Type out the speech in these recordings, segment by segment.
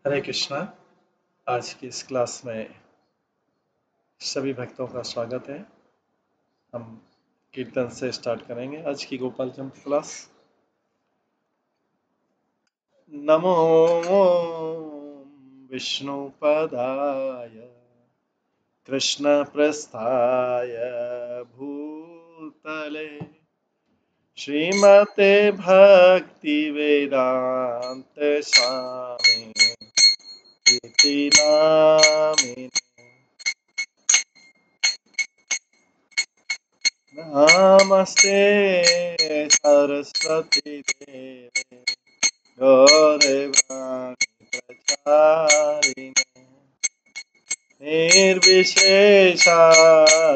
हरे कृष्णा। आज की इस क्लास में सभी भक्तों का स्वागत है। हम कीर्तन से स्टार्ट करेंगे आज की गोपाल चंद्र क्लास। नमो विष्णुपदाय कृष्ण प्रस्थाय भूतले श्रीमते भक्ति वेदांत स्वामी इति नामिने। नमस्ते सरस्वती देवे गौरवाणी प्रचारिणे निर्विशेषा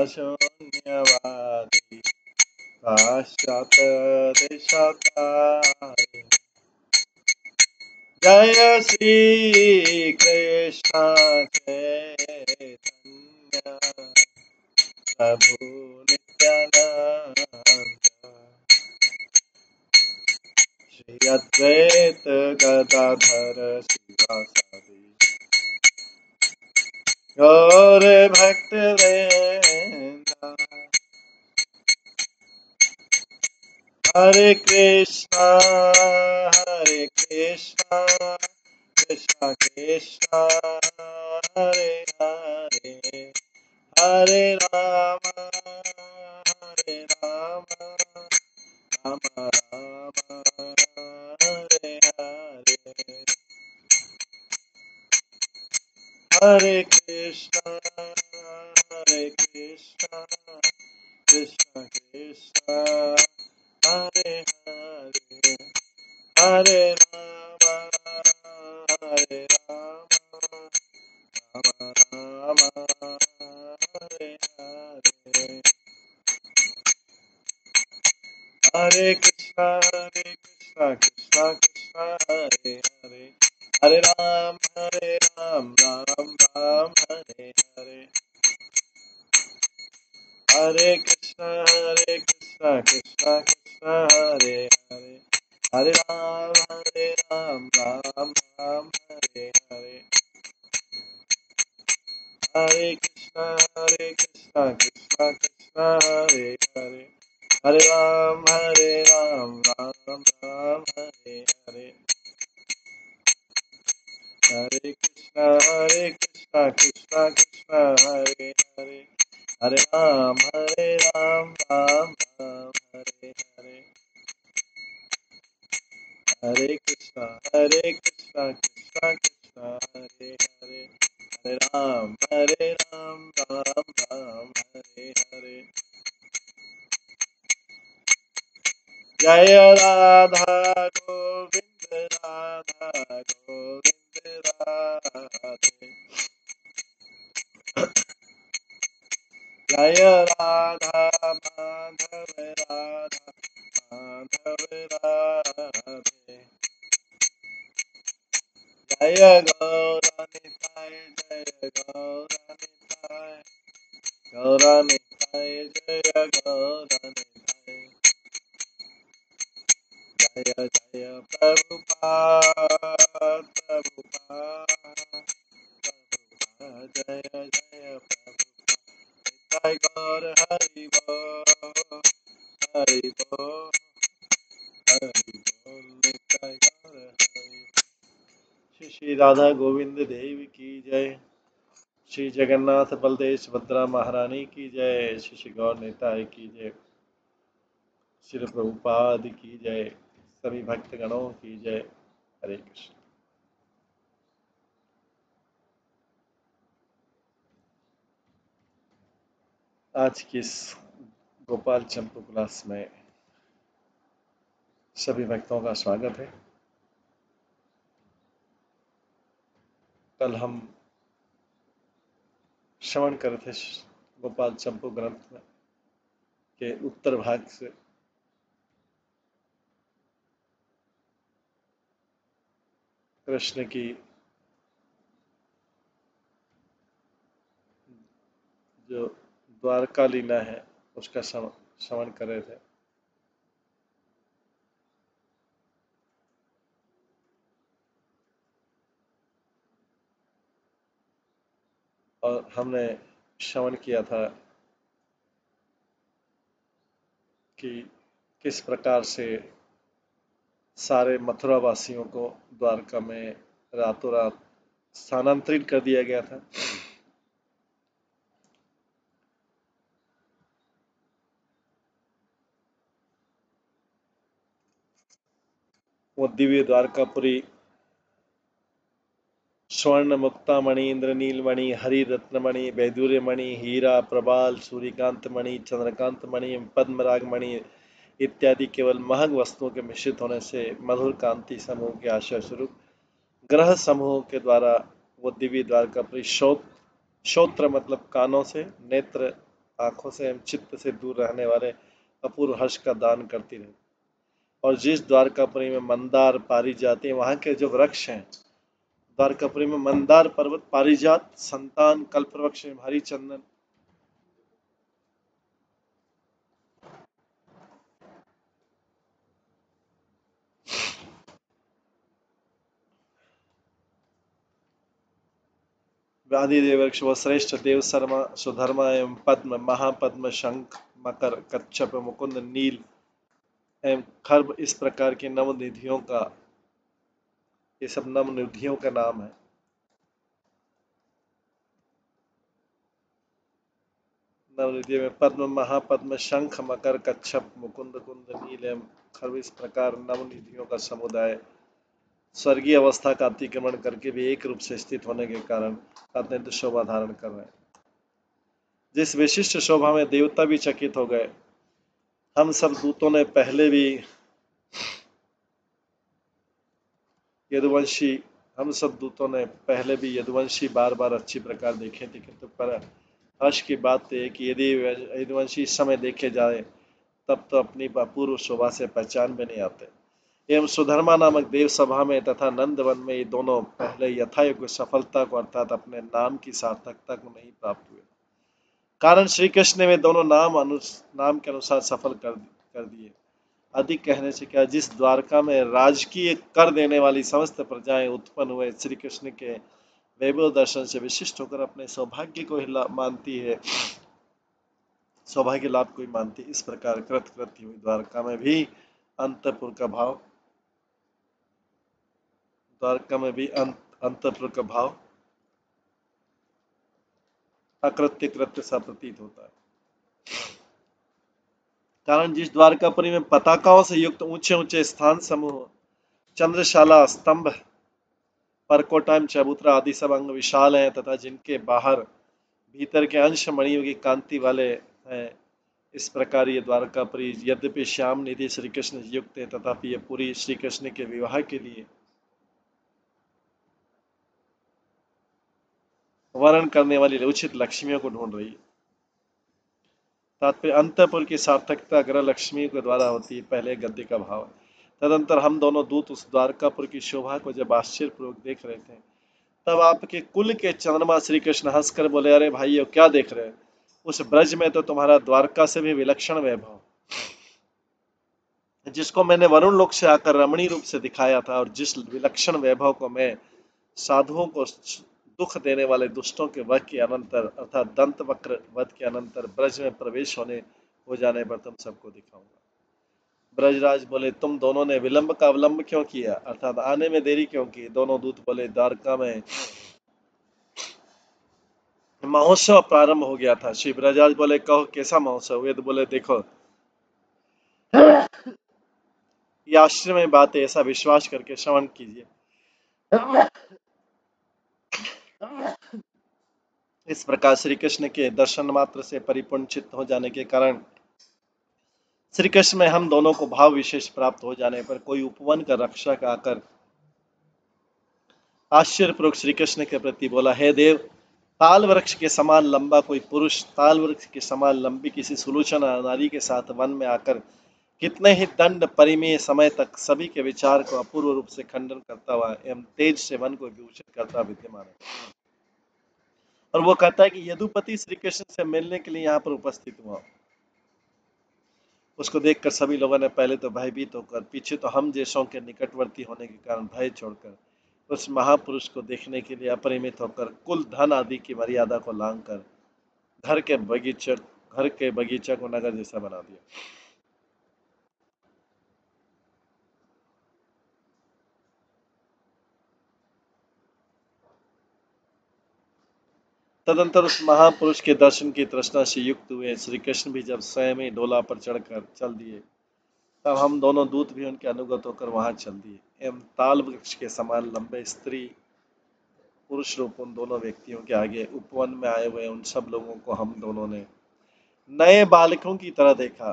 शून्यवादी पाश्चात्यदेशतारिणे। जय श्री कृष्ण चैतन्य प्रभु नित्यानंद श्री अद्वैत गदाधर शिवासादि गौर भक्त वृंद। हरे कृष्णा कृष्णा कृष्णा हरे हरे हरे राम राम राम हरे हरे। हरे कृष्णा कृष्णा कृष्णा हरे हरे हरे राम राम राम हरे हरे। हरे कृष्णा कृष्णा कृष्णा हरे हरे हरे राम राम राम हरे हरे। हरे कृष्णा कृष्णा हरे हरे हरे राम राम हरे हरे। हरे कृष्णा कृष्णा हरे हरे हरे राम राम हरे हरे। हरे कृष्णा कृष्णा हरे हरे हरे राम राम हरे हरे। हरे कृष्णा कृष्णा हरे हरे हरे राम राम हरे हरे। जय राधा गोविंद राधे। जय राधा माधव राधे। जय गौरानिताय गौरानिताय जय गौरानिताय। जय जय प्रभुपाद जय जय प्रभुपाद जय गौर हरि बोल हरि बोल हरि बोल जय गौर हरि। श्री श्री राधा गोविंद देव की जय। श्री जगन्नाथ बलदेव सुभद्रा महारानी की जय। श्री श्री गौर निताय की जय। श्री प्रभुपाद की जय। सभी भक्तगणों की जय। हरे कृष्ण। आज की इस गोपाल चंपू क्लास में सभी भक्तों का स्वागत है। कल हम श्रवण कर थे गोपाल चंपू ग्रंथ में के उत्तर भाग से कृष्ण की जो द्वारका लीला है उसका श्रवण कर रहे थे। और हमने श्रवण किया था कि किस प्रकार से सारे मथुरा वासियों को द्वारका में रातों रात स्थानांतरित कर दिया गया था। वो दिव्य द्वारकापुरी स्वर्ण मुक्तामणि, इंद्रनील मणि, हरि रत्नमणि, वैदूर्य मणि, हीरा, प्रबाल, सूर्यकांत मणि, चंद्रकांत मणि, पद्मराग मणि इत्यादि केवल महंग वस्तुओं के मिश्रित होने से मधुर कांति समूह के आशय स्वरूप ग्रह समूह के द्वारा वो दिव्य द्वारकापुरी श्रोत्र मतलब कानों से, नेत्र आंखों से एवं चित्त से दूर रहने वाले अपूर्व हर्ष का दान करती रही। और जिस द्वारकापुरी में मंदार, पारिजाति, वहां के जो वृक्ष हैं, द्वारकापुरी में मंदार पर्वत, पारिजात, संतान, कल्पवृक्ष, हरिचंदन, व्याधि देव वृक्ष व श्रेष्ठ देव शर्मा, सुधर्मा एवं पद्म, महापद्म, शंख, मकर, कच्छप, मुकुंद, नील एवं खर्ब इस प्रकार के नवनिधियों का, ये सब नवनिधियों का नाम है। नवनिधियों में पद्म, महापद्म, शंख, मकर, कच्छप, मुकुंद, कुंद, नील एवं खर्ब इस प्रकार नवनिधियों का समुदाय स्वर्गीय अवस्था का अतिक्रमण करके भी एक रूप से स्थित होने के कारण अत्यंत शोभा धारण कर रहे हैं। जिस विशिष्ट शोभा में देवता भी चकित हो गए। हम सब दूतों ने पहले भी यदुवंशी हम सब दूतों ने पहले भी यदुवंशी बार बार अच्छी प्रकार देखे थे, किंतु पर हर्ष की बात है कि यदि यदुवंशी इस समय देखे जाए तब तो अपनी अपूर्व शोभा से पहचान में नहीं आते। एवं सुधर्मा नामक देव सभा में तथा नंदवन में ये दोनों पहले यथायोग्य सफलता को अर्थात अपने नाम की सार्थकता को नहीं प्राप्त हुए। कारण श्री कृष्ण ने वे दोनों नाम के अनुसार सफल कर दिए। अधिक कहने से क्या, जिस द्वारका में राजकीय कर देने वाली समस्त प्रजाएं उत्पन्न हुए, श्री कृष्ण के वैभव दर्शन से विशिष्ट होकर अपने सौभाग्य को ही मानती है, सौभाग्य लाभ को ही मानती। इस प्रकार कृतकृत्य हुई द्वारका में भी अंतपुर का भाव, द्वारका में भी अंतपुर का भाव अकृत्य कृत्य सा प्रतीत होता है। कारण जिस द्वारकापुरी में पताकाओं से युक्त ऊंचे ऊंचे स्थान समूह, चंद्रशाला, स्तंभ, परकोटाम, चबूतरा आदि सब अंग विशाल हैं तथा जिनके बाहर भीतर के अंश मणियों की कांति वाले हैं, इस प्रकार ये द्वारकापुरी यद्यपि श्याम निधि श्री कृष्ण युक्त है तथापि ये पूरी श्री कृष्ण के विवाह के लिए वर्ण करने वाली उचित लक्ष्मियों को ढूंढ रही है। तात्पर्य अंतपुर की सार्थकता ग्रह लक्ष्मी के द्वारा होती है, पहले गद्य का भाव है। तदंतर हम दोनों दूत उस द्वारकापुर की शोभा को जब आश्चर्यपूर्वक देख रहे थे, तब आपके कुल के चंद्रमा श्री कृष्ण हंसकर बोले, अरे भाइयों क्या देख रहे हैं, उस ब्रज में तो तुम्हारा द्वारका से भी विलक्षण वैभव, जिसको मैंने वरुण लोक से आकर रमणीय रूप से दिखाया था, और जिस विलक्षण वैभव को मैं साधुओं को दुख देने वाले दुष्टों के वध के अनंतर अर्थात दंत वक्र वध के अनंतर ब्रज में प्रवेश हो जाने पर तुम सबको दिखाऊंगा। ब्रजराज बोले, तुम दोनों ने विलंब का अवलंब क्यों किया, अर्थात आने में देरी क्यों की। दोनों दूत बोले, द्वारका में महोत्सव प्रारंभ हो गया था। श्री ब्रजराज बोले, कहो कैसा महोत्सव। वेद बोले, देखो ये आश्चर्य में बात है, ऐसा विश्वास करके श्रवण कीजिए। इस प्रकार श्री कृष्ण के दर्शन मात्र से परिपूर्ण चित्त हो जाने के कारण श्री कृष्ण में हम दोनों को भाव विशेष प्राप्त हो जाने पर कोई उपवन का रक्षक आकर आश्चर्यपूर्वक श्री कृष्ण के प्रति बोला, हे देव, ताल वृक्ष के समान लंबा कोई पुरुष ताल वृक्ष के समान लंबी किसी सुलोचना नारी के साथ वन में आकर कितने ही दंड परिमेय समय तक सभी के विचार को अपूर्व रूप से खंडन करता हुआ एवं तेज से वन को विभूषित करता विद्यमान है। और वो कहता है कि यदुपति श्री कृष्ण से मिलने के लिए यहाँ पर उपस्थित हुआ। उसको देखकर सभी लोगों ने पहले तो भयभीत होकर, पीछे तो हम जैसों के निकटवर्ती होने के कारण भय छोड़कर उस महापुरुष को देखने के लिए अपरिमित होकर कुल धन आदि की मर्यादा को लांघ कर घर के बगीचा को नगर जैसा बना दिया। तदंतर उस महापुरुष के दर्शन की तृष्णा से युक्त हुए श्री कृष्ण भी जब स्वयं ही डोला पर चढ़कर चल दिए, तब हम दोनों दूत भी उनके अनुगत होकर वहां चल दिए एवं ताल वृक्ष के समान लंबे स्त्री पुरुष रूप उन दोनों व्यक्तियों के आगे उपवन में आए हुए उन सब लोगों को हम दोनों ने नए बालकों की तरह देखा।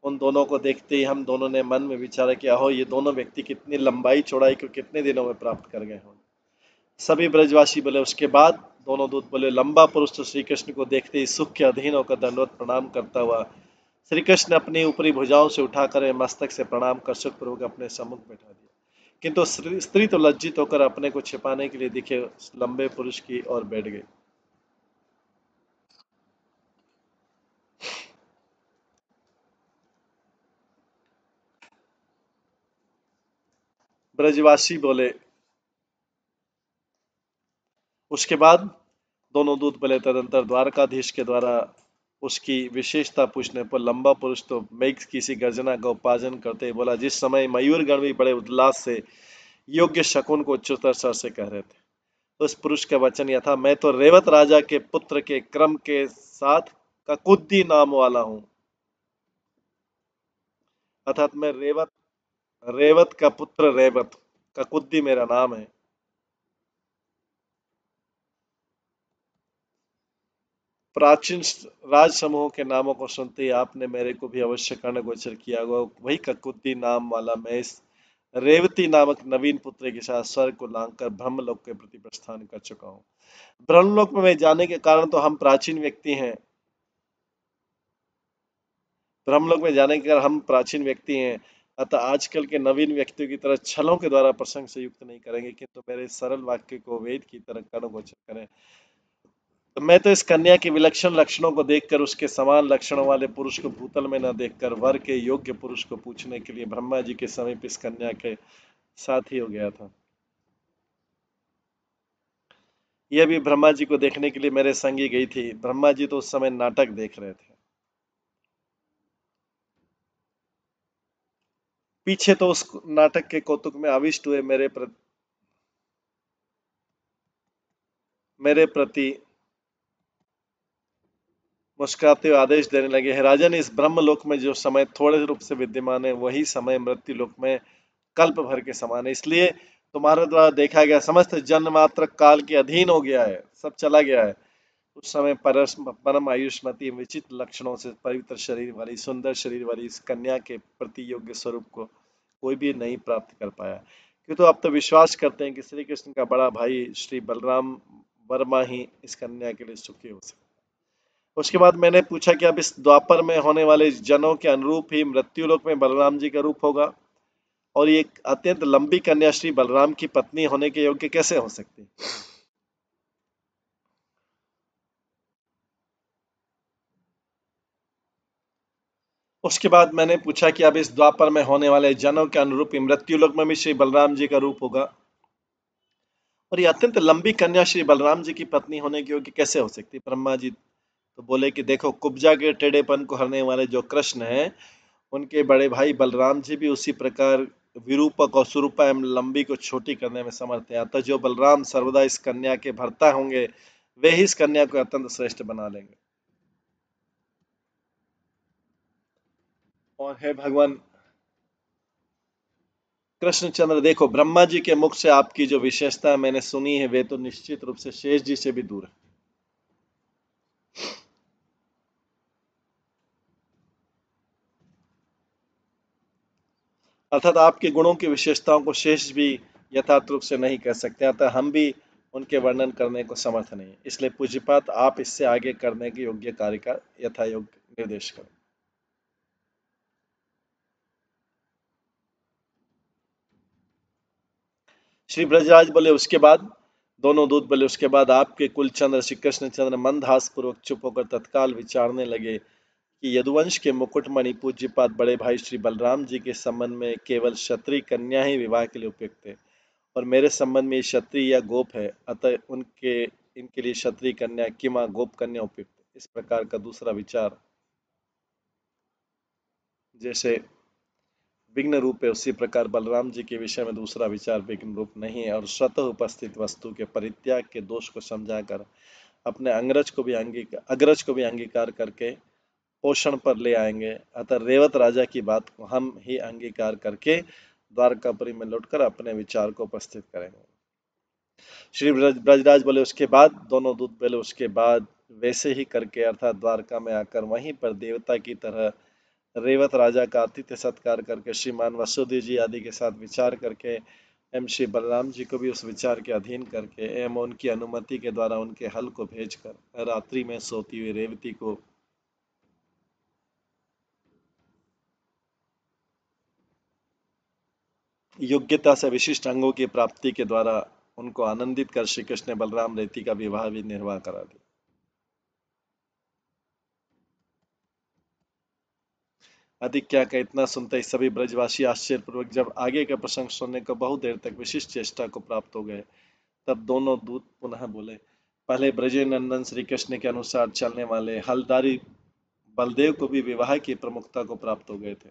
उन दोनों को देखते ही हम दोनों ने मन में विचारा कि अहो, ये दोनों व्यक्ति कितनी लंबाई चौड़ाई को कितने दिनों में प्राप्त कर गए हों। सभी ब्रजवासी बोले। उसके बाद दोनों दूत बोले, लंबा पुरुष तो श्री कृष्ण को देखते ही सुख के अधीन होकर दंडवत प्रणाम करता हुआ श्री कृष्ण अपनी ऊपरी भुजाओं से उठाकर मस्तक से प्रणाम कर सुखपूर्वक अपने सम्मुख बैठा दिया। किंतु स्त्री तो लज्जित होकर अपने को छिपाने के लिए दिखे लंबे पुरुष की ओर बैठ गई। ब्रजवासी बोले। उसके बाद दोनों दूत बोले, तदंतर द्वारकाधीश के द्वारा उसकी विशेषता पूछने पर लंबा पुरुष तो मेघ की सी गर्जना का उपार्जन करते ही बोला, जिस समय मयूर गण भी बड़े उल्लास से योग्य शकुन को उच्चतर स्वर से कह रहे थे, उस पुरुष का वचन यह था, मैं तो रेवत राजा के पुत्र के क्रम के साथ ककुद्दी नाम वाला हूं। अर्थात मैं रेवत रेवत का पुत्र रेवत, ककुद्दी मेरा नाम है। प्राचीन राज समूह के नामों को सुनते ही आपने मेरे को भी अवश्य कर्ण गोचर किया होगा। वही ककुद्दी नाम वाला मैं इस रेवती नामक नवीन पुत्र के साथ स्वर्ग को लांघकर ब्रह्मलोक के प्रति प्रस्थान कर चुका हूँ। ब्रह्मलोक में मैं जाने के कारण तो हम प्राचीन व्यक्ति हैं। ब्रह्मलोक में जाने के कारण हम प्राचीन व्यक्ति हैं, अतः आजकल के नवीन व्यक्तियों की तरह छलों के द्वारा प्रसंग से युक्त नहीं करेंगे, किंतु मेरे सरल वाक्य को वेद की तरह कर्ण गोचर करें। तो मैं तो इस कन्या के विलक्षण लक्षणों को देखकर उसके समान लक्षणों वाले पुरुष को भूतल में न देखकर वर के योग्य पुरुष को पूछने के लिए ब्रह्मा जी के समीप इस कन्या के साथ ही हो गया था। यह भी ब्रह्मा जी को देखने के लिए मेरे संग ही गई थी। ब्रह्मा जी तो उस समय नाटक देख रहे थे। पीछे तो उस नाटक के कौतुक में आविष्ट हुए मेरे प्रति मुस्कुराते हुए आदेश देने लगे, हे राजन, इस ब्रह्मलोक में जो समय थोड़े रूप से विद्यमान है, वही समय मृत्यु लोक में कल्प भर के समान है। इसलिए तुम्हारे द्वारा देखा गया समस्त जन्म मात्र काल के अधीन हो गया है, सब चला गया है। उस समय परम आयुष्मती विचित्र लक्षणों से पवित्र शरीर वाली, सुंदर शरीर वाली इस कन्या के प्रति योग्य स्वरूप को कोई भी नहीं प्राप्त कर पाया। क्यों, तो अब तो विश्वास करते हैं कि श्री कृष्ण का बड़ा भाई श्री बलराम वर्मा ही इस कन्या के लिए सुखी हो सकता। उसके बाद मैंने पूछा कि अब इस द्वापर में होने वाले जनों के अनुरूप ही मृत्युलोक में बलराम जी का रूप होगा, और ये अत्यंत लंबी कन्या श्री बलराम की पत्नी होने के योग्य कैसे हो सकती। उसके बाद मैंने पूछा कि अब इस द्वापर में होने वाले जनों के अनुरूप ही मृत्युलोक में भी श्री बलराम जी का रूप होगा, और ये अत्यंत लंबी कन्या श्री बलराम जी की पत्नी होने के योग्य कैसे हो सकती। ब्रह्मा जी तो बोले कि देखो, कुब्जा के टेढ़ेपन को हरने वाले जो कृष्ण हैं, उनके बड़े भाई बलराम जी भी उसी प्रकार विरूपक और सुरूपा एवं लंबी को छोटी करने में समर्थ है। अतः जो बलराम सर्वदा इस कन्या के भर्ता होंगे, वे ही इस कन्या को अत्यंत श्रेष्ठ बना लेंगे। और हे भगवान कृष्णचंद्र, देखो, ब्रह्मा जी के मुख से आपकी जो विशेषता मैंने सुनी है, वे तो निश्चित रूप से शेष जी से भी दूर है। अर्थात आपके गुणों की विशेषताओं को शेष भी यथार्थ रूप से नहीं कह सकते, अतः हम भी उनके वर्णन करने को समर्थ नहीं। इसलिए पूज्यपात, आप इससे आगे करने के योग्य कार्य का यथा योग्य निर्देश करें। श्री ब्रजराज बोले। उसके बाद दोनों दूत बोले, उसके बाद आपके कुलचंद्र श्री कृष्णचंद्र मंदहास पूर्वक चुप होकर तत्काल विचारने लगे कि यदुवंश के मुकुटमणि पूज्यपात बड़े भाई श्री बलराम जी के संबंध में केवल क्षत्रिय कन्या ही विवाह के लिए उपयुक्त है, और मेरे संबंध में क्षत्रिय या गोप है, अतः उनके इनके लिए क्षत्रिय कन्या किमा गोप कन्या उपयुक्त। इस प्रकार का दूसरा विचार जैसे विघ्न रूप है, उसी प्रकार बलराम जी के विषय में दूसरा विचार विघ्न रूप नहीं है, और स्वतः उपस्थित वस्तु के परित्याग के दोष को समझाकर अपने अग्रज को भी अंगीकार करके पोषण पर ले आएंगे। अतः रेवत राजा की बात को हम ही अंगीकार करके द्वारकापुरी में लौटकर अपने विचार को उपस्थित करेंगे। श्री ब्रजराज बोले उसके बाद, दोनों दूत बोले उसके बाद वैसे ही करके, अर्थात द्वारका में आकर वहीं पर देवता की तरह रेवत राजा का आतिथ्य सत्कार करके श्रीमान वसुदेव जी आदि के साथ विचार करके एवं श्री बलराम जी को भी उस विचार के अधीन करके एवं उनकी अनुमति के द्वारा उनके हल को भेजकर रात्रि में सोती हुई रेवती को योग्यता से विशिष्ट अंगों की प्राप्ति के द्वारा उनको आनंदित कर श्री कृष्ण ने बलराम रेवती का विवाह भी निर्वाह करा दिया। अधिक क्या कहे, इतना सुनते ही सभी ब्रजवासी आश्चर्यपूर्वक जब आगे का प्रसंग सुनने को बहुत देर तक विशिष्ट चेष्टा को प्राप्त हो गए, तब दोनों दूत पुनः बोले, पहले ब्रजे नंदन श्री कृष्ण के अनुसार चलने वाले हलधारी बलदेव को भी विवाह की प्रमुखता को प्राप्त हो गए थे,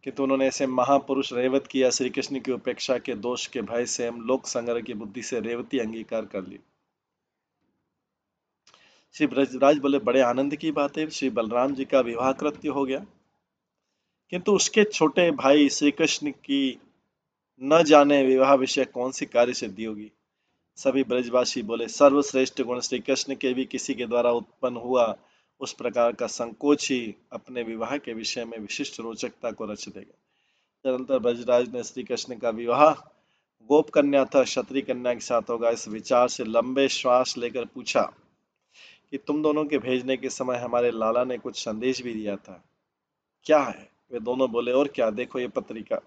किंतु उन्होंने ऐसे महापुरुष रेवत किया श्री कृष्ण की उपेक्षा के दोष के भय से हम लोक संग्रह की बुद्धि से रेवती अंगीकार कर ली। श्री ब्रजराज बोले, बड़े आनंद की बात है, श्री बलराम जी का विवाह कृत्य हो गया, किंतु उसके छोटे भाई श्री कृष्ण की न जाने विवाह विषय कौन सी कार्य सिद्धि होगी। सभी ब्रजवासी बोले, सर्वश्रेष्ठ गुण श्री कृष्ण के भी किसी के द्वारा उत्पन्न हुआ उस प्रकार का संकोच ही अपने विवाह के विषय में विशिष्ट रोचकता को रच देगा। तदनंतर ब्रजराज ने श्री कृष्ण का विवाह गोप कन्या था क्षत्रिय कन्या के साथ होगा, इस विचार से लंबे श्वास लेकर पूछा कि तुम दोनों के भेजने के समय हमारे लाला ने कुछ संदेश भी दिया था, क्या है? वे दोनों बोले, और क्या, देखो ये पत्रिका।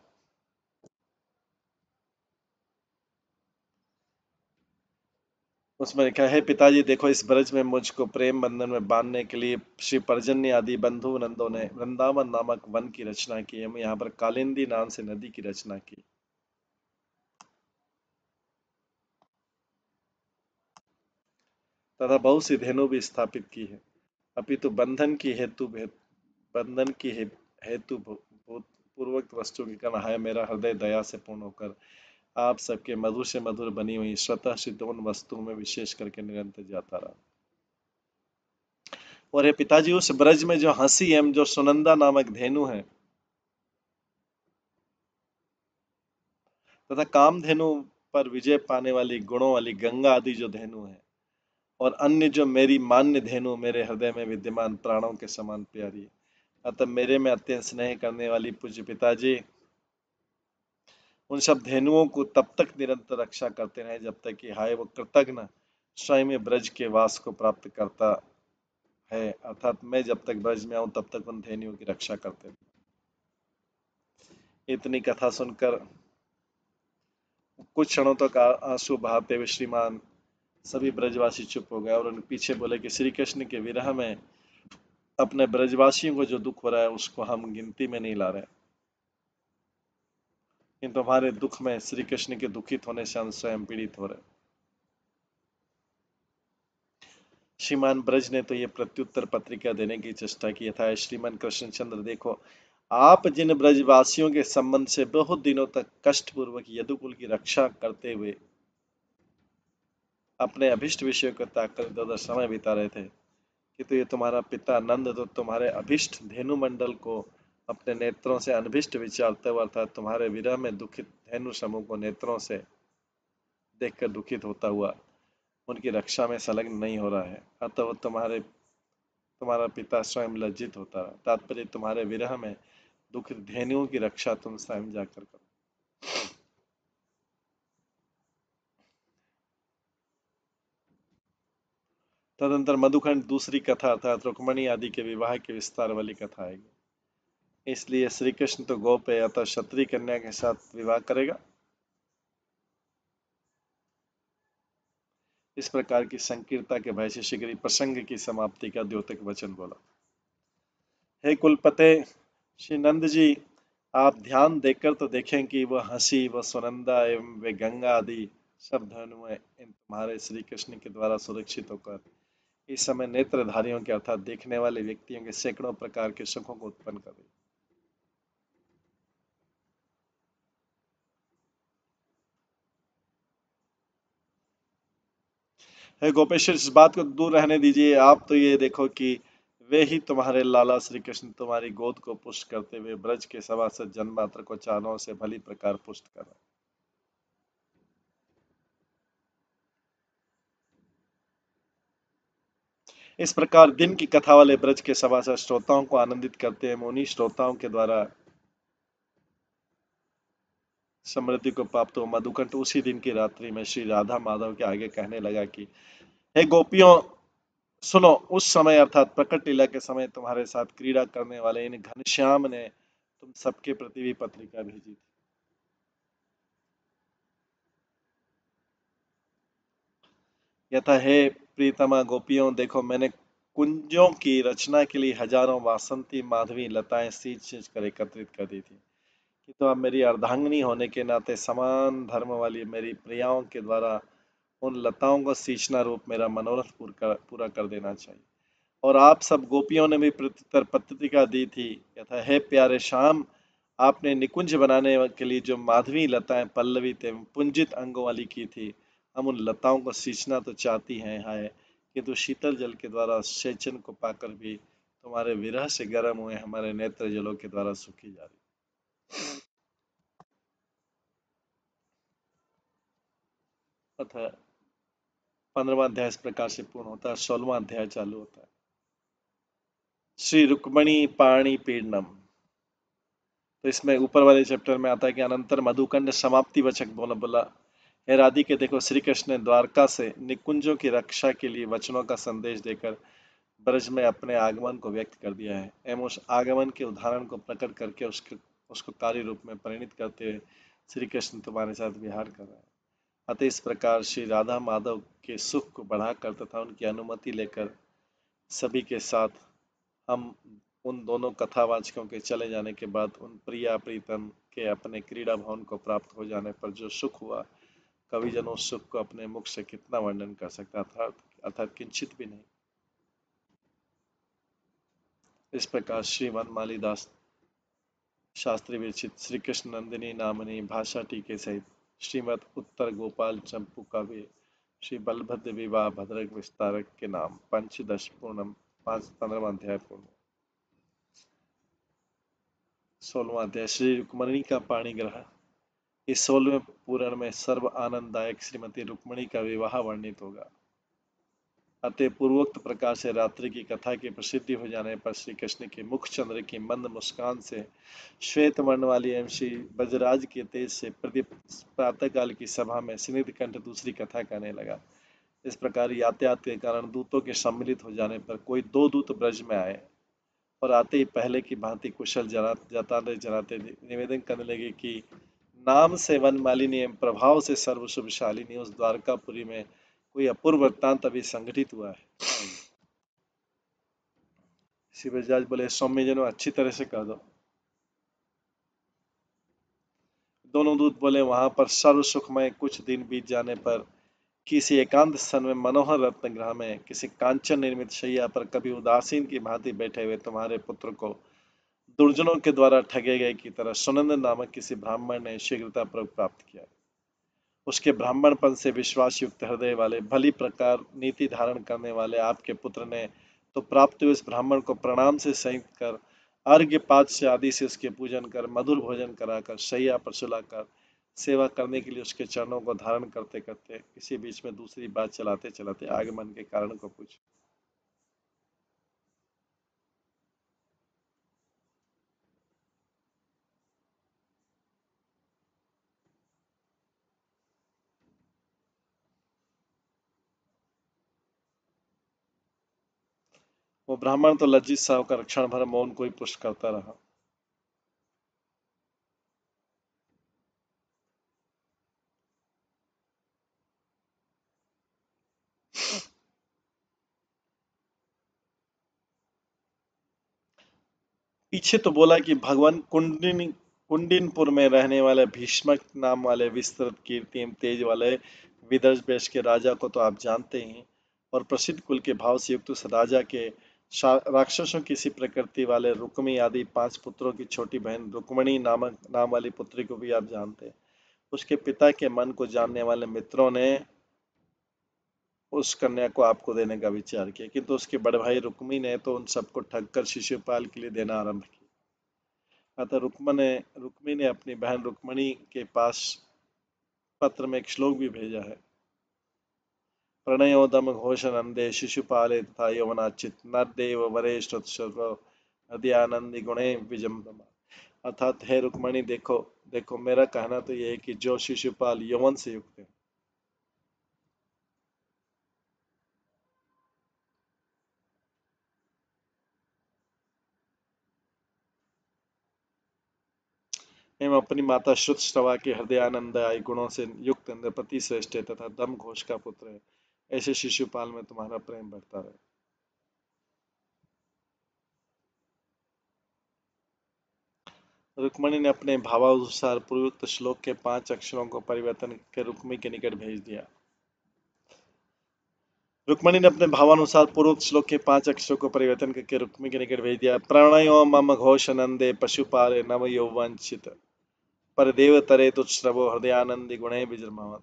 उसमें लिखा है, पिताजी देखो, इस ब्रज में मुझको प्रेम बंधन में बांधने के लिए श्री पर्जन्य आदि बंधु नंदों ने वृंदावन नामक वन की रचना की है। यहाँ पर कालिंदी नाम से नदी की रचना की तथा बहुत सी धेनु भी स्थापित की है, अपितु बंधन की हेतु पूर्वक वस्तु की कना है, मेरा हृदय दया से पूर्ण होकर आप सबके मधुर से मधुर बनी हुई स्वतः सिद्ध उन वस्तुओं में विशेष करके निरंतर जाता रहा। और हे पिताजी, उस ब्रज में जो हंसी एवं जो सुनंदा नामक धेनु है तथा कामधेनु पर विजय पाने वाली गुणों वाली गंगा आदि जो धेनु है, और अन्य जो मेरी मान्य धेनु मेरे हृदय में विद्यमान प्राणों के समान प्यारी है, अतः मेरे में अत्यंत स्नेह करने वाली पूज्य पिताजी उन सब धेनुओं को तब तक निरंतर रक्षा करते रहे जब तक कि हाय वो कृतज्ञ स्वयं ब्रज के वास को प्राप्त करता है, अर्थात मैं जब तक ब्रज में आऊं तब तक उन धेनुओं की रक्षा करते रहे। इतनी कथा सुनकर कुछ क्षणों तक आंसू बहाते हुए श्रीमान सभी ब्रजवासी चुप हो गए और उनके पीछे बोले कि श्री कृष्ण के विरह में अपने ब्रजवासियों को जो दुख हो रहा है उसको हम गिनती में नहीं ला रहे, किंतु हमारे दुख में श्री कृष्ण के दुखित होने से हम स्वयं पीड़ित हो रहे। श्रीमान ब्रज ने तो ये प्रत्युत्तर पत्रिका देने की चेष्टा की था, श्रीमान कृष्णचंद्र देखो, आप जिन ब्रजवासियों के संबंध से बहुत दिनों तक कष्टपूर्वक यदुकुल की रक्षा करते हुए अपने अभिष्ट विषयों को ताककर इधर समय बिता रहे थे, कि तो ये तुम्हारा पिता नंद तो तुम्हारे अभिष्ट धेनु मंडल को अपने नेत्रों से अनभिष्ट विचारते हुए, अर्थात तुम्हारे विरह में दुखित धेनु समूह को नेत्रों से देखकर दुखित होता हुआ उनकी रक्षा में संलग्न नहीं हो रहा है, अतः वो तुम्हारा पिता स्वयं लज्जित होता रहा। तात्पर्य तुम्हारे विरह में दुखित धेनुओं की रक्षा तुम स्वयं जाकर करो। तदंतर मधुखंड दूसरी कथा अर्थात रुक्मणी आदि के विवाह के विस्तार वाली कथा आएगी। इसलिए श्री कृष्ण तो गोप है, अतः क्षत्रिय कन्या के साथ विवाह करेगा। इस प्रकार की संकीर्णता के भय से शीघ्र प्रसंग की समाप्ति का द्योतक वचन बोला। हे कुलपते श्री नंद जी, आप ध्यान देकर तो देखें कि वह हंसी, वह सुनंदा एवं वे गंगा आदि सब धनुएं इन तुम्हारे श्री कृष्ण के द्वारा सुरक्षित होकर इस समय नेत्रधारियों के अर्थात देखने वाले व्यक्तियों के सैकड़ों प्रकार के सुखों को उत्पन्न कर रही। है गोपेश्वर, इस बात को दूर रहने दीजिए। आप तो ये देखो कि वे ही तुम्हारे लाला श्री कृष्ण तुम्हारी गोद को पुष्ट करते हुए ब्रज के सभासद जन्मात्र को चारों से भली प्रकार पुष्ट कर रहे हैं। इस प्रकार दिन की कथा वाले ब्रज के सभासद श्रोताओं को आनंदित करते हैं। उन्हीं श्रोताओं के द्वारा समृद्धि को प्राप्त हुआ मधुकंठ उसी दिन की रात्रि में श्री राधा माधव के आगे कहने लगा कि हे गोपियों, सुनो, उस समय अर्थात प्रकट लीला के समय तुम्हारे साथ क्रीड़ा करने वाले इन घनश्याम ने तुम सबके प्रति भी पत्रिका भेजी थी। यथा हे प्रीतमा गोपियों, देखो मैंने कुंजों की रचना के लिए हजारों वासंती माधवी लताएं सींच सींच कर एकत्रित कर दी थी कि तो अब मेरी अर्धांगिनी होने के नाते समान धर्म वाली मेरी प्रियाओं के द्वारा उन लताओं को सींचना रूप मेरा मनोरथ पूरा कर देना चाहिए। और आप सब गोपियों ने भी प्रत्युत्तर पत्रिका दी थी। यथा हे प्यारे श्याम, आपने निकुंज बनाने के लिए जो माधवी लताएं पल्लवित एवं पुंजित अंगों वाली की थी, हम उन लताओं को सींचना तो चाहती हैं हाय, किंतु शीतल जल के द्वारा सेचन को पाकर भी तुम्हारे विरह से गर्म हुए हमारे नेत्र जलों के द्वारा सूखी जा रही। अतः 15वां अध्याय इस प्रकार से पूर्ण होता है। 16वां अध्याय चालू होता है। श्री रुक्मणी पाणी पीड़नम। तो इसमें ऊपर वाले चैप्टर में आता है कि अनंतर मधुकंड समाप्ति वचक बोला बोला, हे राधिके, देखो श्री कृष्ण ने द्वारका से निकुंजों की रक्षा के लिए वचनों का संदेश देकर ब्रज में अपने आगमन को व्यक्त कर दिया है एवं उस आगमन के उदाहरण को प्रकट करके उसको कार्य रूप में परिणित करते हुए श्री कृष्ण तुम्हारे साथ विहार कर रहे हैं। अतः इस प्रकार श्री राधा माधव के सुख को बढ़ाकर तथा उनकी अनुमति लेकर सभी के साथ हम उन दोनों कथावाचकों के चले जाने के बाद उन प्रिया प्रीतम के अपने क्रीड़ा भवन को प्राप्त हो जाने पर जो सुख हुआ, कवि जन उस सुख को अपने मुख से कितना वर्णन कर सकता था, अर्थात किंचित भी नहीं। इस प्रकार श्री वनमाली दास शास्त्री विरचित श्री कृष्ण नंदिनी नामनी भाषा टीके सहित श्रीमद उत्तर गोपाल चंपू काव्य श्री बलभद्र विवाह भद्रक विस्तारक के नाम पंचदश पूर्णम 15वां अध्याय पूर्ण। 16वां अध्याय श्री रुक्मणी का पाणिग्रह। इस 16वें पुराण में सर्व आनंददायक श्रीमती रुक्मणी का विवाह वर्णित होगा। अतः पूर्वोक्त प्रकार से रात्रि की कथा की प्रसिद्धि हो जाने पर श्री कृष्ण के मुख चंद्र की मंद मुस्कान से श्वेत वर्ण वाली एवं श्री बजराज के तेज से प्रदीप प्रातःकाल की सभा में स्निग्ध कंठ दूसरी कथा कहने लगा। इस प्रकार यातायात के कारण दूतों के सम्मिलित हो जाने पर कोई दो दूत ब्रज में आए और आते ही पहले की भांति कुशल जताते जनाते निवेदन करने लगे कि नाम से वन मालिनी एवं प्रभाव से सर्व शुभशालिनी उस द्वारकापुरी में कोई अपूर्व वृत्तांत अभी संगठित हुआ है। श्री बजराज बोले, सौम्य जनों, अच्छी तरह से कह दो। दोनों दूत बोले, वहां पर सर्व सुखमय कुछ दिन बीत जाने पर किसी एकांत स्थान में मनोहर रत्न ग्रह में किसी कांचन निर्मित शैया पर कभी उदासीन की भांति बैठे हुए तुम्हारे पुत्र को दुर्जनों के द्वारा ठगे गए की तरह सुनंद नामक किसी ब्राह्मण ने शीघ्रतापूर्वक प्राप्त किया। उसके ब्राह्मणपन से विश्वास युक्त हृदय वाले भली प्रकार नीति धारण करने वाले आपके पुत्र ने तो प्राप्त हुए इस ब्राह्मण को प्रणाम से संयुक्त कर अर्घ्य पाद्य आदि से उसके पूजन कर मधुर भोजन कराकर शैया पर सुलाकर सेवा करने के लिए उसके चरणों को धारण करते करते इसी बीच में दूसरी बात चलाते चलाते आगमन के कारण को पूछा। वो ब्राह्मण तो लज्जित सा होकर क्षण भर मौन को ही पुष्ट करता रहा। पीछे तो बोला कि भगवान कुंडलिनी कुंडिनपुर में रहने वाले भीष्मक नाम वाले विस्तृत कीर्ति एवं तेज वाले विदर्भ देश के राजा को तो आप जानते ही, और प्रसिद्ध कुल के भाव से युक्त उस राजा के राक्षसों की सी प्रकृति वाले रुक्मी आदि 5 पुत्रों की छोटी बहन रुक्मणी नामक नाम वाली पुत्री को भी आप जानते हैं। उसके पिता के मन को जानने वाले मित्रों ने उस कन्या को आपको देने का विचार किया, किंतु उसके बड़े भाई रुक्मी ने तो उन सबको ठग कर शिशुपाल के लिए देना आरंभ किया। अतः रुक्मी ने अपनी बहन रुक्मणी के पास पत्र में एक श्लोक भी भेजा है। प्रणयोदम घोष नंदे शिशुपाले तथा यवनाचित नरदेव वरे श्रुतशर्व हृदयानंदी गुणे विजम्बमा। अर्थात हे रुक्मणी, देखो देखो, मेरा कहना तो यह है कि जो शिशुपाल यौवन से युक्त है, एवं अपनी माता श्रुत श्रवा के हृदयानंददायी गुणों से युक्त इंद्रपति श्रेष्ठ है तथा दम घोष का पुत्र है, ऐसे शिशुपाल में तुम्हारा प्रेम बढ़ता रहे। रुक्मणी ने अपने भावानुसार पूर्वोक्त श्लोक के 5 अक्षरों को परिवर्तन करके रुक्मी के निकट भेज दिया। रुक्मणी ने अपने भावानुसार पूर्वोक्त श्लोक के 5 अक्षरों को परिवर्तन करके रुक्मी के निकट भेज दिया। प्रणयो मम घोष नंदे पशुपाले नव यौवंचित पर देव तरे तुच्छ्रवो हृदयानंदी गुणे विजृंभमाण।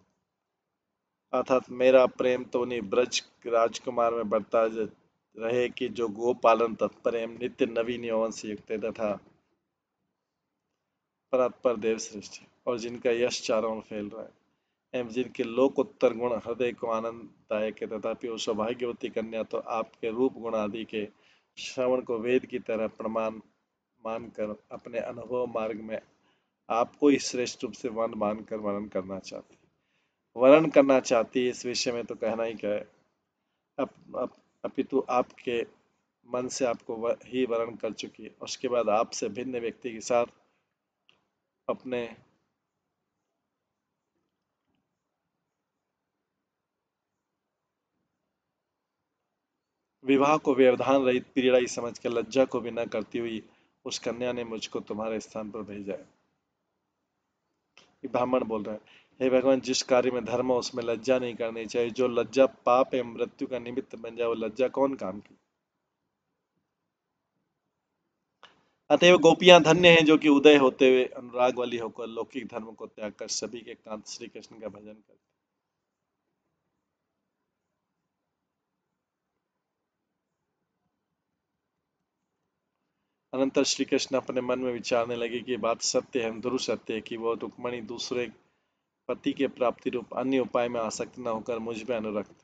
अर्थात मेरा प्रेम तो उन्हीं ब्रज राजकुमार में बढ़ता रहे कि जो गोपालन तत्पर एवं नित्य नवीन यौवन से युक्त है तथा परात्पर देव श्रेष्ठ है, और जिनका यश चारों ओर फैल रहा है एवं जिनके लोकोत्तर गुण हृदय को आनंददायक है। तथापि वो सौभाग्यवती कन्या तो आपके रूप गुण आदि के श्रवण को वेद की तरह प्रमाण मानकर अपने अनुभव मार्ग में आपको ही श्रेष्ठ रूप से वन मानकर वर्णन करना चाहती है। इस विषय में तो कहना ही क्या है। अपितु आपके मन से आपको ही वर्णन कर चुकी है। उसके बाद आपसे भिन्न व्यक्ति के साथ अपने विवाह को व्यवधान रहित पीड़ाई समझकर लज्जा को भी न करती हुई उस कन्या ने मुझको तुम्हारे स्थान पर भेजा है। ब्राह्मण बोल रहे हैं, हे भगवान, जिस कार्य में धर्म हो उसमें लज्जा नहीं करनी चाहिए। जो लज्जा पाप एवं मृत्यु का निमित्त बन जाए वो लज्जा कौन काम की। अतएव गोपियां धन्य हैं जो कि उदय होते हुए अनुराग वाली होकर लौकिक धर्म को त्याग कर सभी के कांत श्री कृष्ण का भजन करते। अनंतर श्री कृष्ण अपने मन में विचारने लगे कि बात सत्य है, ध्रुव सत्य है कि वह रुक्मणी दूसरे पति के प्राप्ति रूप अन्य उपाय में आसक्त न होकर मुझ में अनुरक्त।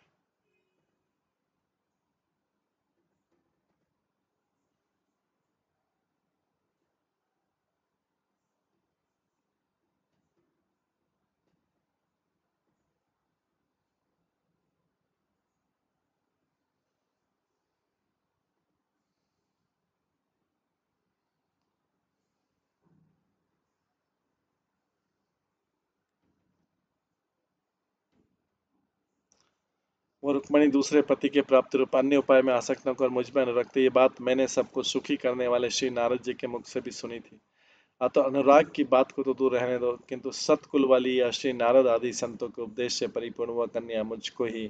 वो रुक्मणी दूसरे पति के प्राप्ति रूप अन्य उपाय में आसक्त न होकर मुझ में अनुरक्त। ये बात मैंने सबको सुखी करने वाले श्री नारद जी के मुख से भी सुनी थी। तो अनुराग की बात को तो दूर रहने दो, किंतु सतकुल वाली या श्री नारद आदि संतों के उपदेश से परिपूर्ण वह कन्या मुझको ही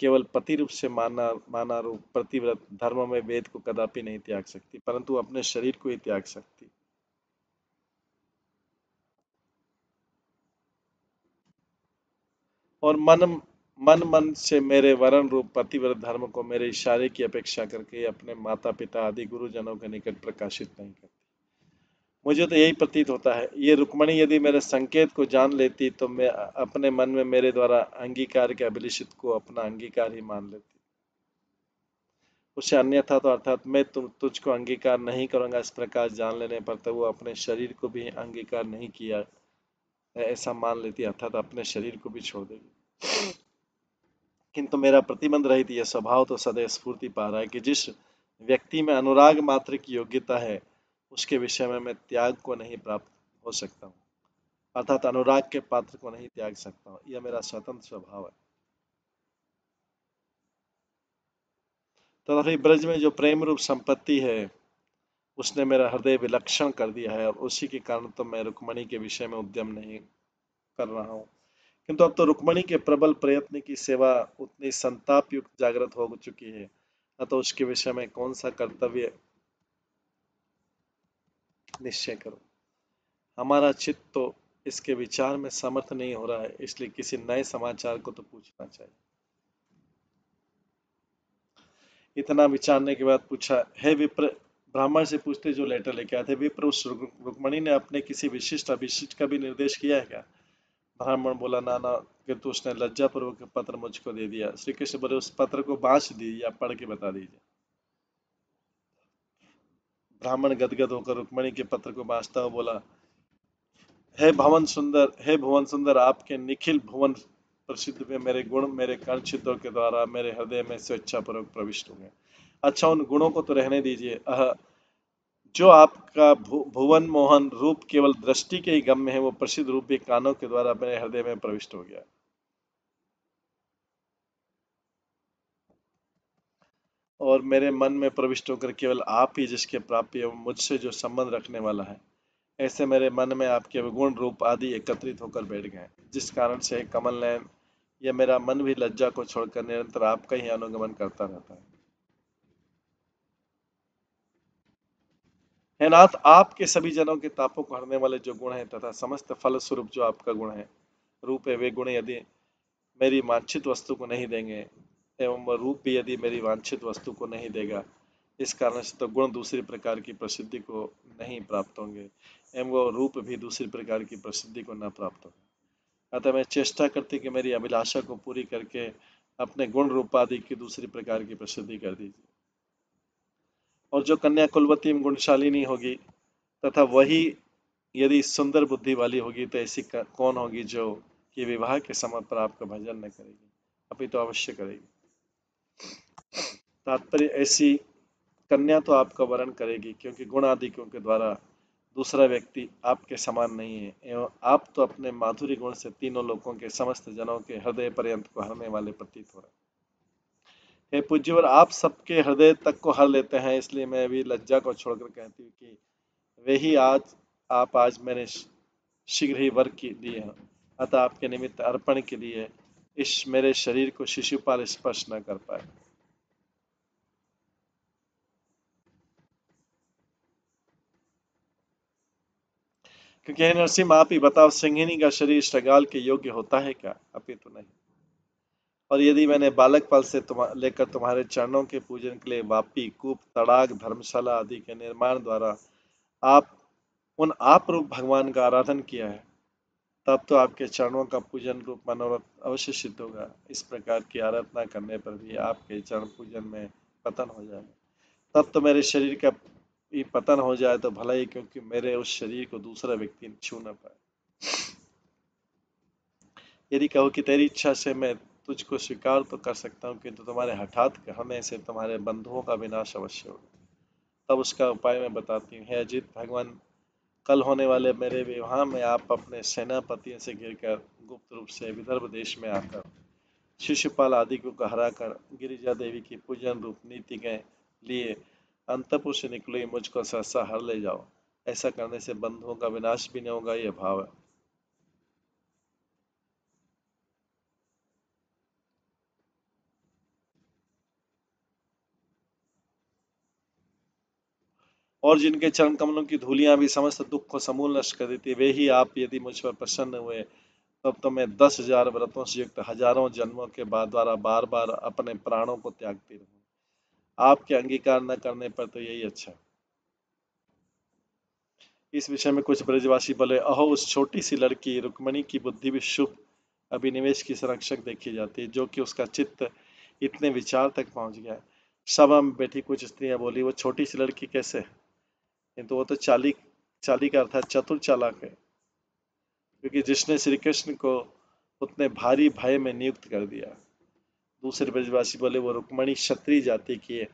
केवल पति रूप से माना रूप प्रतिव्रत धर्म में वेद को कदापि नहीं त्याग सकती, परंतु अपने शरीर को ही त्याग सकती। और मन से मेरे वरण रूप पतिव्रत धर्म को मेरे इशारे की अपेक्षा करके अपने माता पिता आदि गुरुजनों के निकट प्रकाशित नहीं करती। मुझे तो यही प्रतीत होता है, ये रुक्मणी यदि मेरे संकेत को जान लेती तो मैं अपने मन में मेरे द्वारा अंगीकार के अभिलषित को अपना अंगीकार ही मान लेती। उसे अन्यथा तो अर्थात मैं तुझको अंगीकार नहीं करूंगा इस प्रकार जान लेने पर तो वो अपने शरीर को भी अंगीकार नहीं किया ऐसा मान लेती, अर्थात अपने शरीर को भी छोड़ देगी। किंतु मेरा प्रतिबंध रहित यह स्वभाव तो सदैव स्फूर्ति पा रहा है कि जिस व्यक्ति में अनुराग मात्र की योग्यता है उसके विषय में मैं त्याग को नहीं प्राप्त हो सकता हूँ, अर्थात अनुराग के पात्र को नहीं त्याग सकता हूँ। यह मेरा स्वतंत्र स्वभाव है। तथापि ब्रज में जो प्रेम रूप संपत्ति है उसने मेरा हृदय विलक्षण कर दिया है और उसी के कारण तो मैं रुक्मणी के विषय में उद्यम नहीं कर रहा हूँ। किंतु अब तो रुक्मणी के प्रबल प्रयत्न की सेवा उतनी संताप युक्त जागृत हो चुकी है, अतः उसके विषय में कौन सा कर्तव्य निश्चय करूं। हमारा चित्त तो इसके विचार में समर्थ नहीं हो रहा है, इसलिए किसी नए समाचार को तो पूछना चाहिए। इतना विचारने के बाद पूछा, हे विप्र, ब्राह्मण से पूछते जो लेटर लेके आए थे, विप्र उस रुक्मणी ने अपने किसी विशिष्ट अभिशिष्ट का भी निर्देश किया है क्या? ब्राह्मण बोला, ना ना, किंतु उसने लज्जा पूर्वक पत्र मुझको दे दिया। श्री कृष्ण बोले, उस पत्र को बांच दीजिए या पढ़ के बता दीजिए। ब्राह्मण गदगद होकर रुक्मणी के पत्र को बांचता हुआ बोला, हे भुवन सुंदर, आपके निखिल भुवन प्रसिद्ध में मेरे गुण मेरे कर्ण छिद्रों के द्वारा मेरे हृदय में स्वेच्छापूर्वक प्रविष्ट हुए। अच्छा, उन गुणों को तो रहने दीजिए। जो आपका भुवन मोहन रूप केवल दृष्टि के ही गम्य है, वो प्रसिद्ध रूप भी कानों के द्वारा मेरे हृदय में प्रविष्ट हो गया। और मेरे मन में प्रविष्ट होकर केवल आप ही जिसके प्राप्य एवं मुझसे जो संबंध रखने वाला है, ऐसे मेरे मन में आपके विगुण रूप आदि एकत्रित होकर बैठ गए, जिस कारण से कमल नयन यह मेरा मन भी लज्जा को छोड़कर निरंतर आपका ही अनुगमन करता रहता है। हे नाथ, आपके सभी जनों के तापों को हरने वाले जो गुण हैं तथा समस्त फल स्वरूप जो आपका गुण है रूप है, वे गुण यदि मेरी वांछित वस्तु को नहीं देंगे एवं वह रूप भी यदि मेरी वांछित वस्तु को नहीं देगा, इस कारण से तो गुण दूसरी प्रकार की प्रसिद्धि को नहीं प्राप्त होंगे एवं वो रूप भी दूसरी प्रकार की प्रसिद्धि को न प्राप्त होगा। अतः मैं चेष्टा करती कि मेरी अभिलाषा को पूरी करके अपने गुण रूप आदि की दूसरी प्रकार की प्रसिद्धि कर दीजिए। और जो कन्या कुलवती एवं गुणशालिनी होगी तथा वही यदि सुंदर बुद्धि वाली होगी, तो ऐसी कौन होगी जो कि विवाह के समय पर आपका भजन न करेगी, अभी तो अवश्य करेगी। तात्पर्य, ऐसी कन्या तो आपका वरण करेगी, क्योंकि गुण आदिकों के द्वारा दूसरा व्यक्ति आपके समान नहीं है एवं आप तो अपने माधुर्य गुण से तीनों लोगों के समस्त जनों के हृदय पर्यंत को हरने वाले प्रतीत हो रहे हैं। हे पूज्यवर, आप सबके हृदय तक को हर लेते हैं, इसलिए मैं भी लज्जा को छोड़कर कहती हूँ कि वही आज मैंने शीघ्र ही वर की दी है, अतः आपके निमित्त अर्पण के लिए इस मेरे शरीर को शिशुपाल स्पर्श न कर पाए। क्योंकि हे नरसिंह, आप ही बताओ, सिंहिनी का शरीर श्रृगाल के योग्य होता है क्या? अभी तो नहीं। और यदि मैंने बालक पल से लेकर तुम्हारे चरणों के पूजन के लिए वापी, कूप, तड़ाग, धर्मशाला आदि के निर्माण द्वारा आप उन आप रूप भगवान का आराधन किया है, तब तो आपके चरणों का पूजन रूप मनोरथ अवश्य सिद्ध होगा। इस प्रकार की आराधना करने पर भी आपके चरण पूजन में पतन हो जाए, तब तो मेरे शरीर का भी पतन हो जाए तो भला ही, क्योंकि मेरे उस शरीर को दूसरा व्यक्ति छू न पाए। यदि कहो कि तेरी इच्छा से मैं तुझको स्वीकार तो कर सकता हूँ, किंतु तुम्हारे हठात कहने से तुम्हारे बंधुओं का विनाश अवश्य होगा, तब उसका उपाय मैं बताती हूँ। हे अजित भगवान, कल होने वाले मेरे विवाह में आप अपने सेनापतियों से घिरकर गुप्त रूप से विदर्भ देश में आकर शिशुपाल आदि को हराकर गिरिजा देवी की पूजन रूप नीति के लिए अंतपुर से निकले मुझको सहसा हर ले जाओ। ऐसा करने से बंधुओं का विनाश भी नहीं होगा, यह भाव है। और जिनके चरण कमलों की धूलियां भी समस्त दुख को समूल नष्ट कर देती, वे ही आप यदि मुझ पर प्रसन्न हुए, तब तो मैं 10,000 व्रतों से युक्त हजारों जन्मों के बाद द्वारा बार बार अपने प्राणों को त्यागती रहूं। आपके अंगीकार न करने पर तो यही अच्छा। इस विषय में कुछ ब्रजवासी बोले, अहो, उस छोटी सी लड़की रुक्मणी की बुद्धि भी शुभ अभिनिवेश की संरक्षक देखी जाती है, जो कि उसका चित्त इतने विचार तक पहुंच गया है। सभा में बैठी कुछ स्त्रियां बोली, वो छोटी सी लड़की कैसे है? किंतु वो तो चालिक चालिक अर्थात चतुर चालाक है, क्योंकि जिसने श्री कृष्ण को उतने भारी भय में नियुक्त कर दिया। दूसरे ब्रजवासी बोले, वो रुक्मणी क्षत्रिय जाति की है,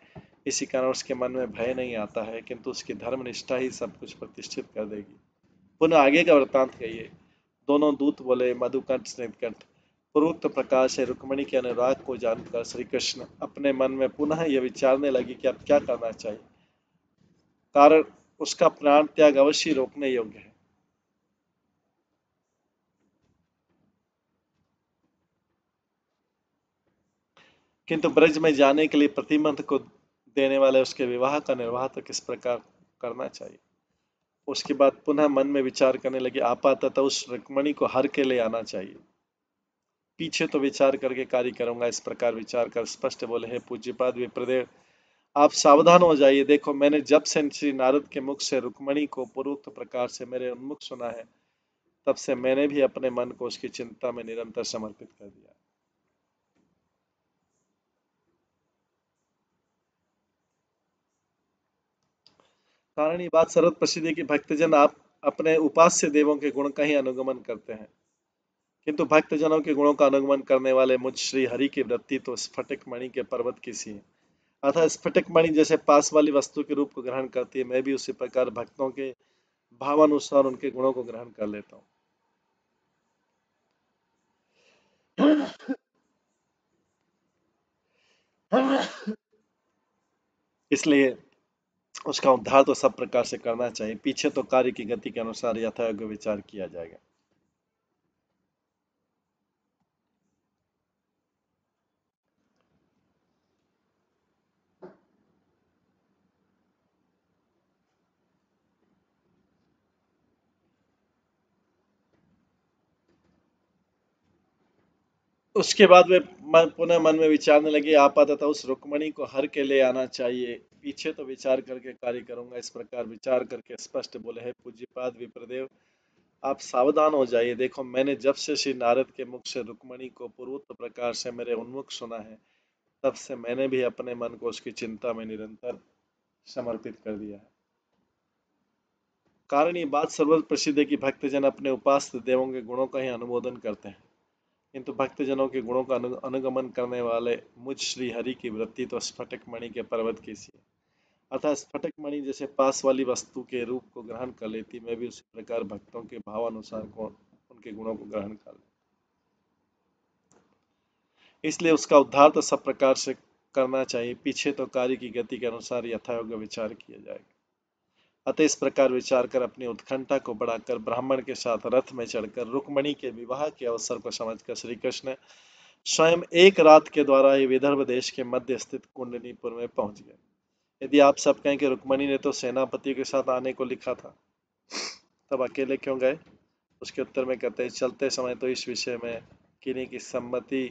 इसी कारण उसके मन में भय नहीं आता है, किंतु उसकी धर्म निष्ठा ही सब कुछ प्रतिष्ठित कर देगी। पुनः आगे का वृत्तांत कहिए। दोनों दूत बोले, मधुकंठ स्निग्धकंठ, पूर्वोक्त प्रकाश है रुक्मणी के अनुराग को जानकर श्री कृष्ण अपने मन में पुनः यह विचारने लगी कि अब क्या करना चाहिए। कारण उसका प्राण त्याग अवश्य रोकने योग्य है। किंतु ब्रज में जाने के लिए प्रतिमंथ को देने वाले उसके विवाह का निर्वाह तो किस प्रकार करना चाहिए। उसके बाद पुनः मन में विचार करने लगे, आपाततः उस रुक्मणी को हर के ले आना चाहिए, पीछे तो विचार करके कार्य करूंगा। इस प्रकार विचार कर स्पष्ट बोले, हे पूज्यपाद विप्रदेव, आप सावधान हो जाइए। देखो, मैंने जब से श्री नारद के मुख से रुक्मणी को पूर्वोक्त प्रकार से मेरे उन्मुख सुना है, तब से मैंने भी अपने मन को उसकी चिंता में निरंतर समर्पित कर दिया। कारण ये बात सर्वत्र प्रसिद्ध है कि भक्तजन आप अपने उपास्य देवों के गुण का ही अनुगमन करते हैं, किंतु भक्तजनों के गुणों का अनुगमन करने वाले मुझ श्री हरि की वृत्ति तो स्फटिक मणि के पर्वत की सी है। अतः स्फटिक मणि जैसे पास वाली वस्तु के रूप को ग्रहण करती है, मैं भी उसी प्रकार भक्तों के भावानुसार उनके गुणों को ग्रहण कर लेता हूँ। इसलिए उसका उद्धार तो सब प्रकार से करना चाहिए, पीछे तो कार्य की गति के अनुसार यथायोग्य विचार किया जाएगा। उसके बाद वे पुनः मन में विचारने लगे, आपाततः उस रुक्मणी को हर के ले आना चाहिए, पीछे तो विचार करके कार्य करूंगा। इस प्रकार विचार करके स्पष्ट बोले, है पूज्यपाद विप्रदेव, आप सावधान हो जाइए। देखो, मैंने जब से श्री नारद के मुख से रुक्मणी को पूर्वोक्त प्रकार से मेरे उन्मुख सुना है, तब से मैंने भी अपने मन को उसकी चिंता में निरंतर समर्पित कर दिया है। कारण ये बात सर्वत्र प्रसिद्ध है कि भक्तजन अपने उपास्य देवों के गुणों का ही अनुमोदन करते हैं, किंतु भक्तजनों के गुणों का अनुगमन करने वाले मुझ श्री हरि की वृत्ति तो स्फटिक मणि के पर्वत की सी है। अतः स्फटिक मणि जैसे पास वाली वस्तु के रूप को ग्रहण कर लेती, मैं भी उसी प्रकार भक्तों के भावानुसार को उनके गुणों को ग्रहण कर लेता। इसलिए उसका उद्धार तो सब प्रकार से करना चाहिए, पीछे तो कार्य की गति के अनुसार यथायोग्य विचार किया जाएगा। अतः इस प्रकार विचार कर अपनी उत्कंठा को बढ़ाकर ब्राह्मण के साथ रथ में चढ़कर रुक्मणी के विवाह के अवसर को समझकर श्री कृष्ण स्वयं एक रात के द्वारा ही विदर्भ देश के मध्य स्थित कुंडनीपुर में पहुंच गए। यदि आप सब कहें कि रुक्मणी ने तो सेनापति के साथ आने को लिखा था, तब अकेले क्यों गए? उसके उत्तर में कहते हैं, चलते समय तो इस विषय में किन्हीं की सम्मति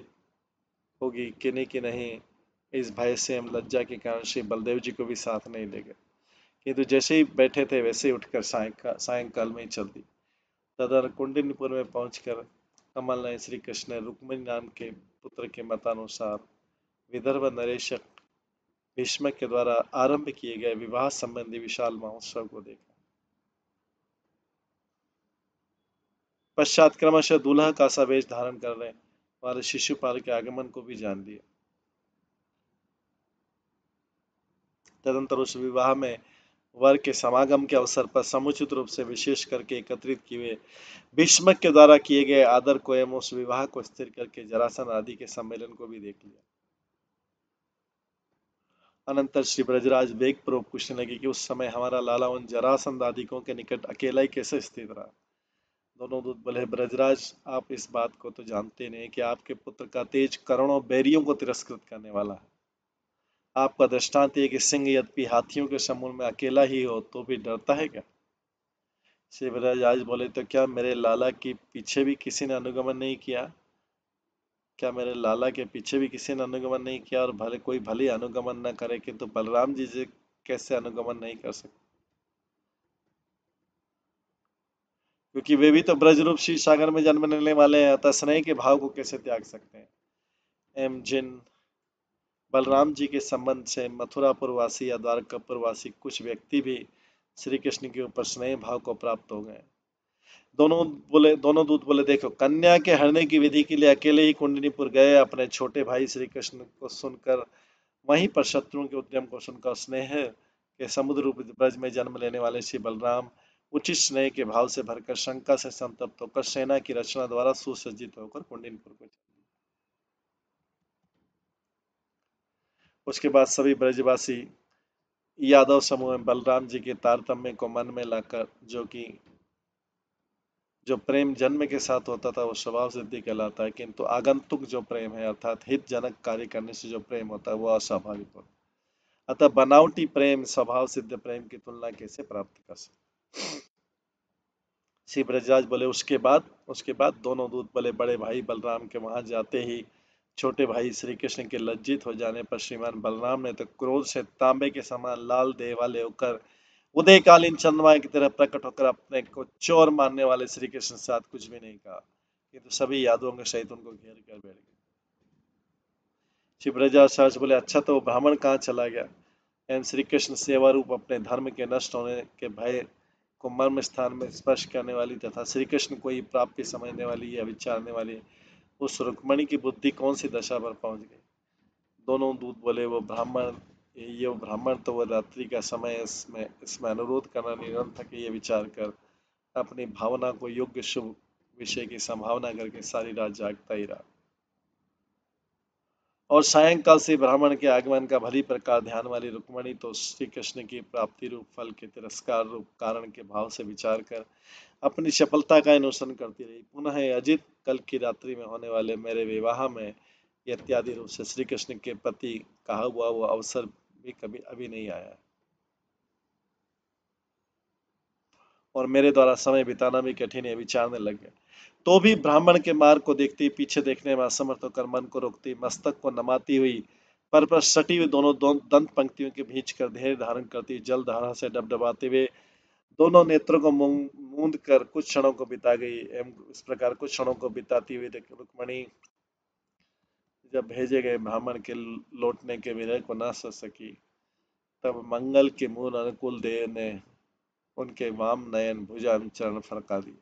होगी, किन्हीं की नहीं। इस भय से हम लज्जा के कारण श्री बलदेव जी को भी साथ नहीं ले गए, किंतु जैसे ही बैठे थे वैसे ही उठकर सायंकाल में ही चल दी। तदर कुंडनीपुर में पहुंचकर कमल ने श्री कृष्ण रुक्मिणी नाम के पुत्र के मतानुसार विदर्भ नरेशक भीष्मक के द्वारा आरंभ किए गए विवाह संबंधी विशाल महोत्सव को देखा। पश्चात क्रमशः दूल्हा का सा वेश धारण करने वाले शिशुपाल के आगमन को भी जान दिया। तदंतर उस विवाह में वर के समागम के अवसर पर समुचित रूप से विशेष करके एकत्रित किए हुए भीष्मक के द्वारा किए गए आदर को एवं उस विवाह को स्थिर करके जरासन आदि के सम्मेलन को भी देख लिया। अनंतर श्री ब्रजराज वेग पूर्वक पूछने लगे कि उस समय हमारा लाला उन जरासंध आदिकों के निकट अकेला ही कैसे स्थित रहा। दोनों दूत बोले, ब्रजराज, आप इस बात को तो जानते नहीं कि आपके पुत्र का तेज करोड़ों बैरियों को तिरस्कृत करने वाला है। आपका दृष्टांत है कि सिंह यद्यपि हाथियों के समूह में अकेला ही हो तो भी डरता है क्या? शिवराज आज बोले, तो क्या मेरे लाला के पीछे भी किसी ने अनुगमन नहीं किया? क्या मेरे लाला के पीछे भी किसी ने अनुगमन नहीं किया? और भले कोई भले अनुगमन न करे, किंतु बलराम जी से कैसे अनुगमन नहीं कर सकते? क्योंकि वे भी तो ब्रज रूप क्षीर सागर में जन्म लेने वाले हैं, अतः स्नेह के भाव को कैसे त्याग सकते हैं? एम जिन बलराम जी के संबंध से मथुरापुर वासी या द्वारकापुर वासी कुछ व्यक्ति भी श्री कृष्ण के ऊपर स्नेह भाव को प्राप्त हो गए। दोनों दूत बोले, देखो, कन्या के हरने की विधि के लिए अकेले ही कुंडनीपुर गए, अपने छोटे भाई श्री कृष्ण को सुनकर, वहीं पर शत्रुओं के उद्यम को सुनकर स्नेह के समुद्र रूप ब्रज में जन्म लेने वाले श्री बलराम उचित स्नेह के भाव से भरकर शंका से संतप्त होकर सेना की रचना द्वारा सुसज्जित होकर कुंडनीपुर को। उसके बाद सभी ब्रजवासी यादव समूह में बलराम जी के तारतम्य को मन में लाकर जो प्रेम जन्म के साथ होता था वो स्वभाव सिद्धि कहलाता है, किंतु आगंतुक जो प्रेम है अर्थात हितजनक कार्य करने से जो प्रेम होता है वो अस्वाभाविक होता है। अतः बनावटी प्रेम स्वभाव सिद्ध प्रेम की तुलना कैसे प्राप्त कर सकते। श्री ब्रजराज बोले उसके बाद दोनों दूत बोले बड़े भाई बलराम के वहां जाते ही छोटे भाई श्री कृष्ण के लज्जित हो जाने पर श्रीमान बलराम ने तो क्रोध से तांबे के समान लाल देह वाले होकर उदयकालीन चंद्रमा की तरह प्रकट होकर अपने को चोर मारने वाले श्री कृष्ण के साथ कुछ भी नहीं कहा, किंतु तो सभी यादवों के सहित उनको घेर कर बैठ गए। श्री ब्रजराज बोले अच्छा तो वो ब्राह्मण कहाँ चला गया। एवं श्री कृष्ण सेवा रूप अपने धर्म के नष्ट होने के भय को मर्म स्थान में स्पर्श करने वाली तथा श्री कृष्ण को ही प्राप्ति समझने वाली या विचारने वाली उस रुक्मणी की बुद्धि कौन सी दशा पर पहुंच गई। दोनों दूत बोले वो ब्राह्मण तो वो रात्रि का समय इसमें अनुरोध करना निरंतर ये विचार कर अपनी भावना को योग्य शुभ विषय की संभावना करके सारी रात जागता ही रहा और सायंकाल से ब्राह्मण के आगमन का भली प्रकार ध्यान वाली रुक्मणी तो श्री कृष्ण की प्राप्ति रूप फल के तिरस्कार रूप कारण के भाव से विचार कर अपनी सफलता का अनुसरण करती रही। पुनः अजित कल की रात्रि में होने वाले मेरे विवाह में इत्यादि रूप से श्री कृष्ण के प्रति कहा हुआ वो अवसर भी कभी अभी नहीं आया और मेरे द्वारा समय बिताना भी कठिन है, विचारने लग गए। तो भी ब्राह्मण के मार्ग को देखती पीछे देखने में असमर्थ होकर मन को रोकती मस्तक को नमाती हुई पर सटी हुई दोनों दंत पंक्तियों के बीच कर धैर्य धारण करती जल धारा से डबडबाते हुए दोनों नेत्रों को मूंद कर कुछ क्षणों को बिता गई। एवं इस प्रकार कुछ क्षणों को बिताती हुई रुक्मणी जब भेजे गए ब्राह्मण के लौटने के विरह को न सह सकी तब मंगल के मूल अनुकूल देव ने उनके वाम नयन भुजा चरण फरका दी।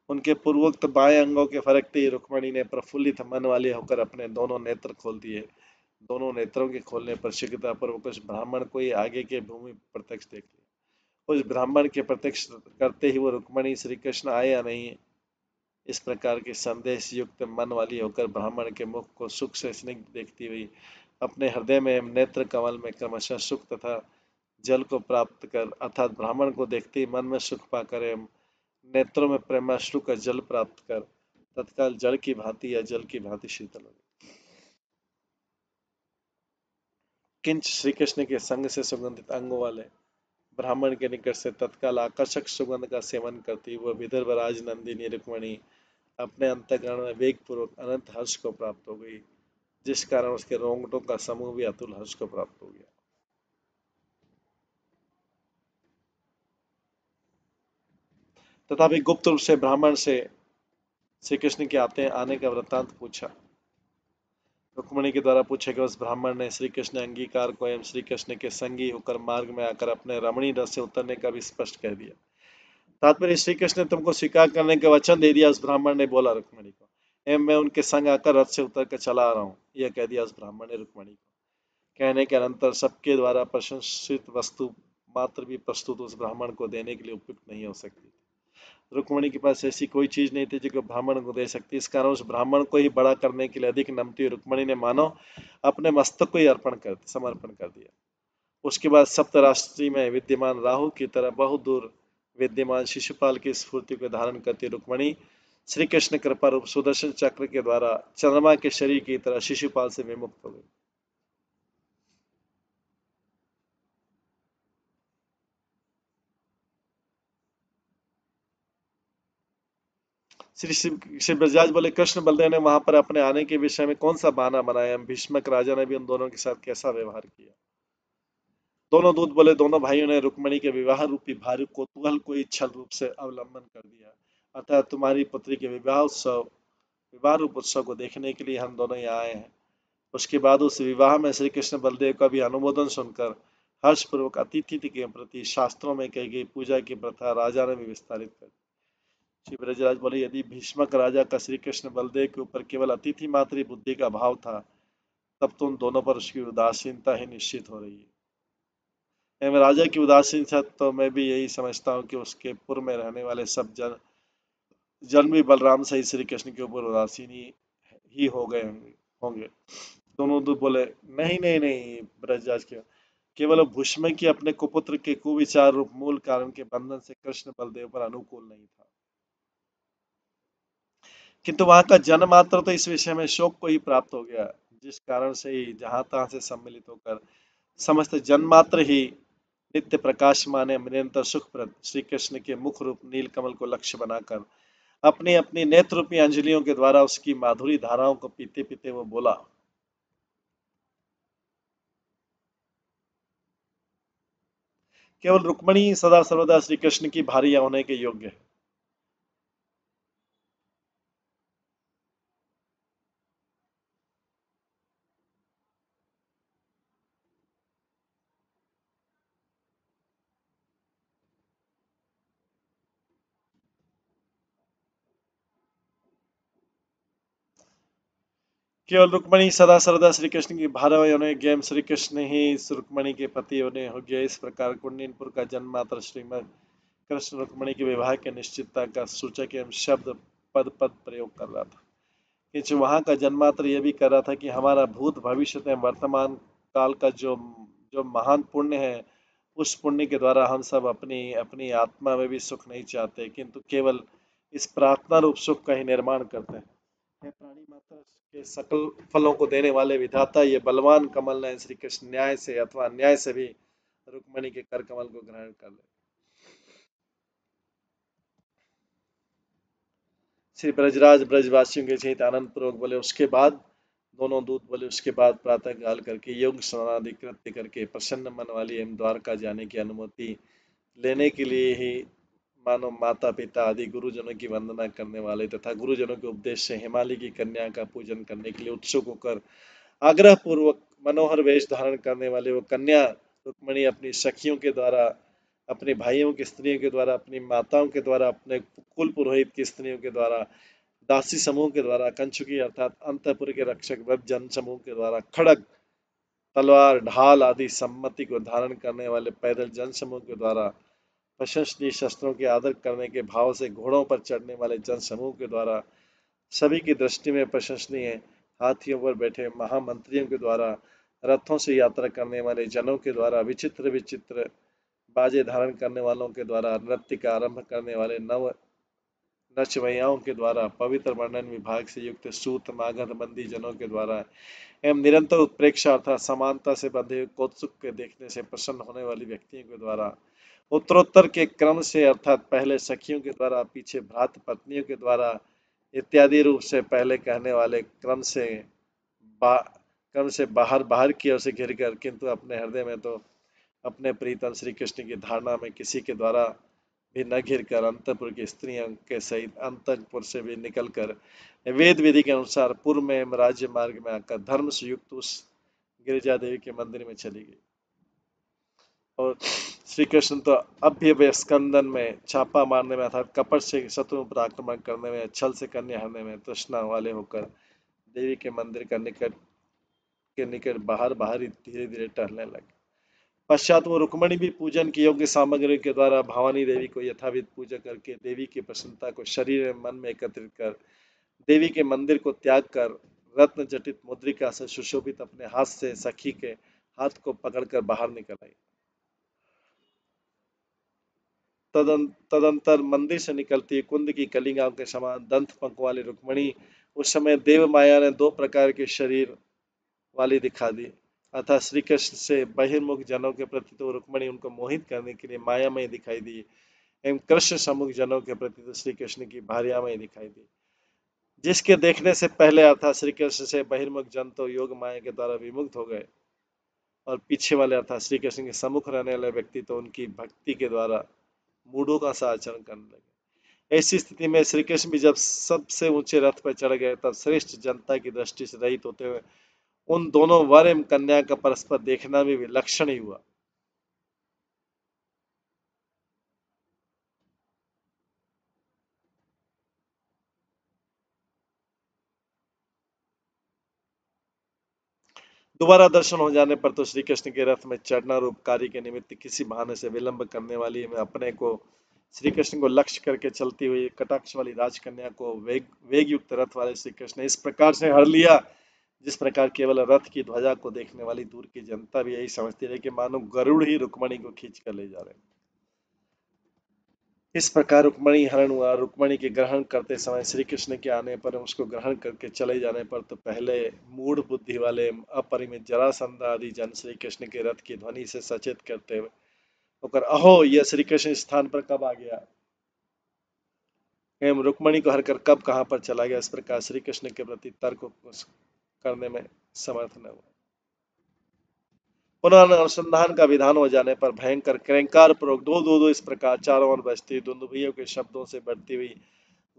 उनके पूर्वोक्त बाएं अंगों के फरकते ही रुक्मणी ने प्रफुल्लित मन वाली होकर अपने दोनों नेत्र खोल दिए। दोनों नेत्रों के खोलने पर शीघ्रता पूर्वक उस ब्राह्मण को ही आगे के भूमि प्रत्यक्ष देख लिया। उस ब्राह्मण के प्रत्यक्ष करते ही वो रुक्मणी श्री कृष्ण आए या नहीं इस प्रकार के संदेश युक्त मन वाली होकर ब्राह्मण के मुख को सुख से स्निग्ध देखती हुई अपने हृदय में नेत्र कमल में क्रमशः सुख तथा जल को प्राप्त कर अर्थात ब्राह्मण को देखते ही मन में सुख पाकर एवं नेत्रों में प्रेमाश्रु का जल प्राप्त कर तत्काल जल की भांति या जल की भांति शीतल हो गई। किंच श्री कृष्ण के संग से सुगंधित अंगों वाले ब्राह्मण के निकट से तत्काल आकर्षक सुगंध का सेवन करती वह विदर्भ राज नंदिनी रुक्मणी अपने अंतःकरण में वेग पूर्वक अनंत हर्ष को प्राप्त हो गई, जिस कारण उसके रोंगटों का समूह भी अतुल हर्ष को प्राप्त हो गया। तथापि गुप्त रूप से ब्राह्मण से श्री कृष्ण के आने का वृत्तांत पूछा। रुक्मणी के द्वारा पूछे गए उस ब्राह्मण ने श्री कृष्ण अंगीकार को एवं श्री कृष्ण के संगी होकर मार्ग में आकर अपने रमणीय रस से उतरने का भी स्पष्ट कह दिया। तात्पर्य श्री कृष्ण ने तुमको स्वीकार करने का वचन दे दिया, उस ब्राह्मण ने बोला रुक्मणी को, एवं मैं उनके संग आकर रथ से उतर कर चला आ रहा हूँ, यह कह दिया उस ब्राह्मण ने रुक्मणी को। कहने के अनंतर सबके द्वारा प्रशंसित वस्तु मात्र भी प्रस्तुत उस ब्राह्मण को देने के लिए उपयुक्त नहीं हो सकती। रुक्मणी के पास ऐसी कोई चीज नहीं थी जो ब्राह्मण को दे सकती। इस कारण उस ब्राह्मण को ही बड़ा करने के लिए अधिक नमती हुई रुक्मणी ने मानो अपने मस्तक को ही समर्पण कर दिया। उसके बाद सप्तराष्ट्री में विद्यमान राहु की तरह बहुत दूर विद्यमान शिशुपाल की स्फूर्ति को धारण करती रुक्मणी श्री कृष्ण कृपा रूप सुदर्शन चक्र के द्वारा चंद्रमा के शरीर की तरह शिशुपाल से विमुक्त हो गई। श्री ब्रजराज बोले कृष्ण बलदेव ने वहां पर अपने आने के विषय में कौन सा बहाना बनाया, भीष्मक राजा ने भी उन दोनों के साथ कैसा व्यवहार किया। दोनों दूत बोले दोनों भाइयों ने रुक्मणी के विवाह रूपी भारी कौतूहल को ही छल रूप से अवलंबन कर दिया। अतः तुम्हारी पुत्री के विवाह रूप उत्सव को देखने के लिए हम दोनों यहाँ आए हैं। उसके बाद उस विवाह में श्री कृष्ण बलदेव का भी अनुमोदन सुनकर हर्षपूर्वक अतिथि के प्रति शास्त्रों में कही गई पूजा की प्रथा राजा ने भी विस्तारित कर दी। श्री ब्रजराज बोले यदि भीष्मक राजा का श्री कृष्ण बलदेव के ऊपर केवल अतिथि मात्र बुद्धि का भाव था तब तो उन दोनों पर उसकी उदासीनता ही निश्चित हो रही है। एवं राजा की उदासीनता तो मैं भी यही समझता हूँ कि उसके पुर में रहने वाले सब जन भी बलराम सहित श्री कृष्ण के ऊपर उदासीन ही हो गए होंगे। दोनों दूत बोले, नहीं नहीं नहीं ब्रजराज के, केवल भीष्म की अपने कुपुत्र के कुविचार रूप मूल कारण के बंधन से कृष्ण बलदेव पर अनुकूल नहीं था, किंतु वहां का जन्म मात्र तो इस विषय में शोक को ही प्राप्त हो गया, जिस कारण से ही जहां तहां से सम्मिलित होकर समस्त जन्मात्र ही नित्य प्रकाशमान एवं निरंतर सुखप्रद श्री कृष्ण के मुख रूप नील कमल को लक्ष्य बनाकर अपनी अपनी नेत्र रूपी अंजलियों के द्वारा उसकी माधुरी धाराओं को पीते पीते वो बोला, केवल रुक्मणी सदा सर्वदा श्री कृष्ण की भार्य होने के योग्य है। केवल रुक्मणी सदा सर्वदा श्री कृष्ण की भार्य होने योग्य एवं श्री कृष्ण ही इस रुक्मणी के पति होने योग्य। इस प्रकार कुंडीनपुर का जन्म मात्र श्रीमद कृष्ण रुक्मणी के विवाह के निश्चितता का सूचक एवं शब्द पद पद प्रयोग कर रहा था, किंतु वहां का जन्मात्र यह भी कर रहा था कि हमारा भूत भविष्य एवं वर्तमान काल का जो जो महान पुण्य है, उस पुण्य के द्वारा हम सब अपनी अपनी आत्मा में भी सुख नहीं चाहते, किंतु केवल इस प्रार्थना रूप सुख का ही निर्माण करते हैं। हे प्राणी मात्र के सकल फलों को देने वाले विधाता, ये बलवान कमल ने श्री कृष्ण न्याय से अथवा अन्याय से भी रुक्मणी के कर कमल को ग्रहण कर ले। श्री ब्रजराज ब्रजवासियों के सहित आनंद पूर्वक बोले, उसके बाद दोनों दूत बोले, उसके बाद प्रातः काल करके योग स्नानादि कृत्य करके प्रसन्न मन वाली एवं द्वारका जाने की अनुमति लेने के लिए ही मानो माता पिता आदि गुरुजनों की वंदना करने वाले तथा गुरुजनों के उपदेश से हिमालय की कन्या का पूजन करने के लिए उत्सुक होकर आग्रह पूर्वक मनोहर वेश धारण करने वाले वो कन्या रुक्मणी अपनी सखियों के द्वारा, अपने भाइयों की स्त्रियों के द्वारा, अपनी माताओं के द्वारा, अपने कुल पुरोहित की स्त्रियों के द्वारा, दासी समूह के द्वारा, कंचुकी अर्थात अंतपुर के रक्षक वृद्ध जन समूह के द्वारा, खड़ग तलवार ढाल आदि सम्मति को धारण करने वाले पैदल जन समूह के द्वारा, प्रशंसनीय शस्त्रों के आदर करने के भाव से घोड़ों पर चढ़ने वाले जन समूह के द्वारा, सभी की दृष्टि में प्रशंसनीय हाथियों पर बैठे महामंत्रियों के द्वारा, रथों से यात्रा करने वाले जनों के द्वारा, विचित्र विचित्र बाजे धारण करने वालों के द्वारा, नृत्य का आरंभ करने वाले नव नचवैयाओं के द्वारा, पवित्र वर्णन विभाग से युक्त सूत मागध बंदी जनों के द्वारा एवं निरंतर उत्प्रेक्षा अर्थात समानता से बंधे कौत्सुक के देखने से प्रसन्न होने वाली व्यक्तियों के द्वारा, उत्तरोत्तर के क्रम से अर्थात पहले सखियों के द्वारा, पीछे भ्रात पत्नियों के द्वारा इत्यादि रूप से पहले कहने वाले बा, क्रम से बाहर बाहर की ओर से घिर कर, किंतु अपने हृदय में तो अपने प्रीतम श्री कृष्ण की धारणा में किसी के द्वारा भी न घिर कर अंतपुर की स्त्रियों के सहित अंतपुर से भी निकलकर वेद विधि के अनुसार पूर्व में राज्य मार्ग में आकर धर्म से युक्त उस गिरिजा देवी के मंदिर में चली गई। और श्री कृष्ण तो अभ्यवस्कंदन में छापा मारने में अर्थात कपट से शत्रुओं पर आक्रमण करने में, छल से कन्या हरने में तृष्णा वाले होकर देवी के मंदिर का निकट बाहर बाहर धीरे धीरे टहलने लगे। पश्चात वो रुक्मणी भी पूजन की योग्य सामग्री के द्वारा भवानी देवी को यथाविध पूजा करके देवी की प्रसन्नता को शरीर एवं मन में एकत्रित कर देवी के मंदिर को त्याग कर रत्न जटित मुद्रिका से सुशोभित अपने हाथ से सखी के हाथ को पकड़कर बाहर निकल आई। तदंतर मंदिर से निकलती कुंद की कलिंगाओं के समान दंत पंख वाली रुक्मणी उस समय देव माया ने दो प्रकार के शरीर वाली दिखा दी, अतः श्री कृष्ण से बहिर्मुख जनों के प्रति तो रुक्मणी उनको मोहित करने के लिए मायामय दिखाई दी एवं कृष्ण सम्मुख जनों के प्रति तो श्री कृष्ण की भार्यामय दिखाई दी, जिसके देखने से पहले अर्थात श्री कृष्ण से बहिर्मुख जन तो योग माया के द्वारा विमुक्त हो गए और पीछे वाले अर्थात श्री कृष्ण के सम्मुख रहने वाले व्यक्ति तो उनकी भक्ति के द्वारा मूढ़ों का सा आचरण करने लगे। ऐसी स्थिति में श्री कृष्ण भी जब सबसे ऊंचे रथ पर चढ़ गए तब श्रेष्ठ जनता की दृष्टि से रहित होते हुए उन दोनों वर एवं कन्या का परस्पर देखना भी विलक्षण ही हुआ। दोबारा दर्शन हो जाने पर तो श्री कृष्ण के रथ में चढ़ना रूप कार्य के निमित्त किसी बहाने से विलंब करने वाली में अपने को श्री कृष्ण को लक्ष्य करके चलती हुई कटाक्ष वाली राजकन्या को वेग वेग युक्त रथ वाले श्री कृष्ण ने इस प्रकार से हर लिया जिस प्रकार केवल रथ की ध्वजा को देखने वाली दूर की जनता भी यही समझती रही कि मानो गरुड़ ही रुक्मणी को खींच कर ले जा रहे हैं। इस प्रकार रुक्मणी हरण हुआ। रुक्मणी के ग्रहण करते समय श्री कृष्ण के आने पर, उसको ग्रहण करके चले जाने पर तो पहले मूढ़ बुद्धि वाले अपरिमित जरासंध आदि जन श्री कृष्ण के रथ की ध्वनि से सचेत करते हुए होकर, अहो यह श्री कृष्ण इस स्थान पर कब आ गया एवं रुक्मणी को हरकर कब कहां पर चला गया, इस प्रकार श्री कृष्ण के प्रति तर्क करने में समर्थ न हुआ। पुनः अनुसंधान का विधान हो जाने पर भयंकर क्रैंकार पूर्वक दो दो दो इस प्रकार चारों ओर बजती दुंदुभियों के शब्दों से बढ़ती हुई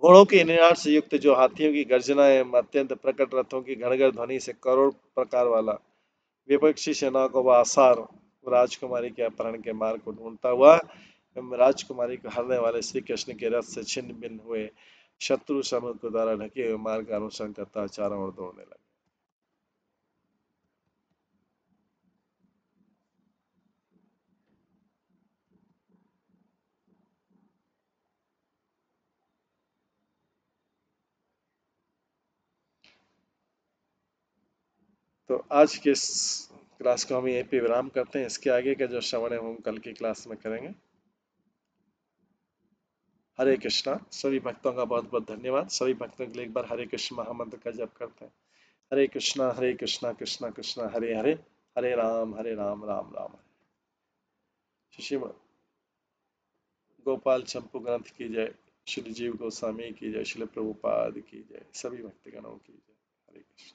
घोड़ों की निनाद से युक्त जो हाथियों की गर्जना एवं अत्यंत प्रकट रथों की घनघर ध्वनि से करोड़ प्रकार वाला विपक्षी सेना को आसार राजकुमारी के अपहरण के मार्ग को ढूंढता हुआ एवं राजकुमारी को हरने वाले श्री कृष्ण के रथ से छिन्न भिन्न हुए शत्रु समूह के द्वारा ढके हुए मार्ग का अनुसरण करता चारों ओर दौड़ने लगा। तो आज के इस क्लास को हम यहीं पे विराम करते हैं। इसके आगे का जो श्रवण है हम कल की क्लास में करेंगे। हरे कृष्णा। सभी भक्तों का बहुत बहुत धन्यवाद। सभी भक्तों के लिए एक बार हरे कृष्ण महामंत्र का जप करते हैं। हरे कृष्णा कृष्णा कृष्णा हरे हरे, हरे राम राम राम हरे। श्री गोपाल चंपू ग्रंथ की जय। श्री जीव गोस्वामी की जय। श्री प्रभुपाद की जय। सभी भक्तगणों की जय। हरे कृष्ण।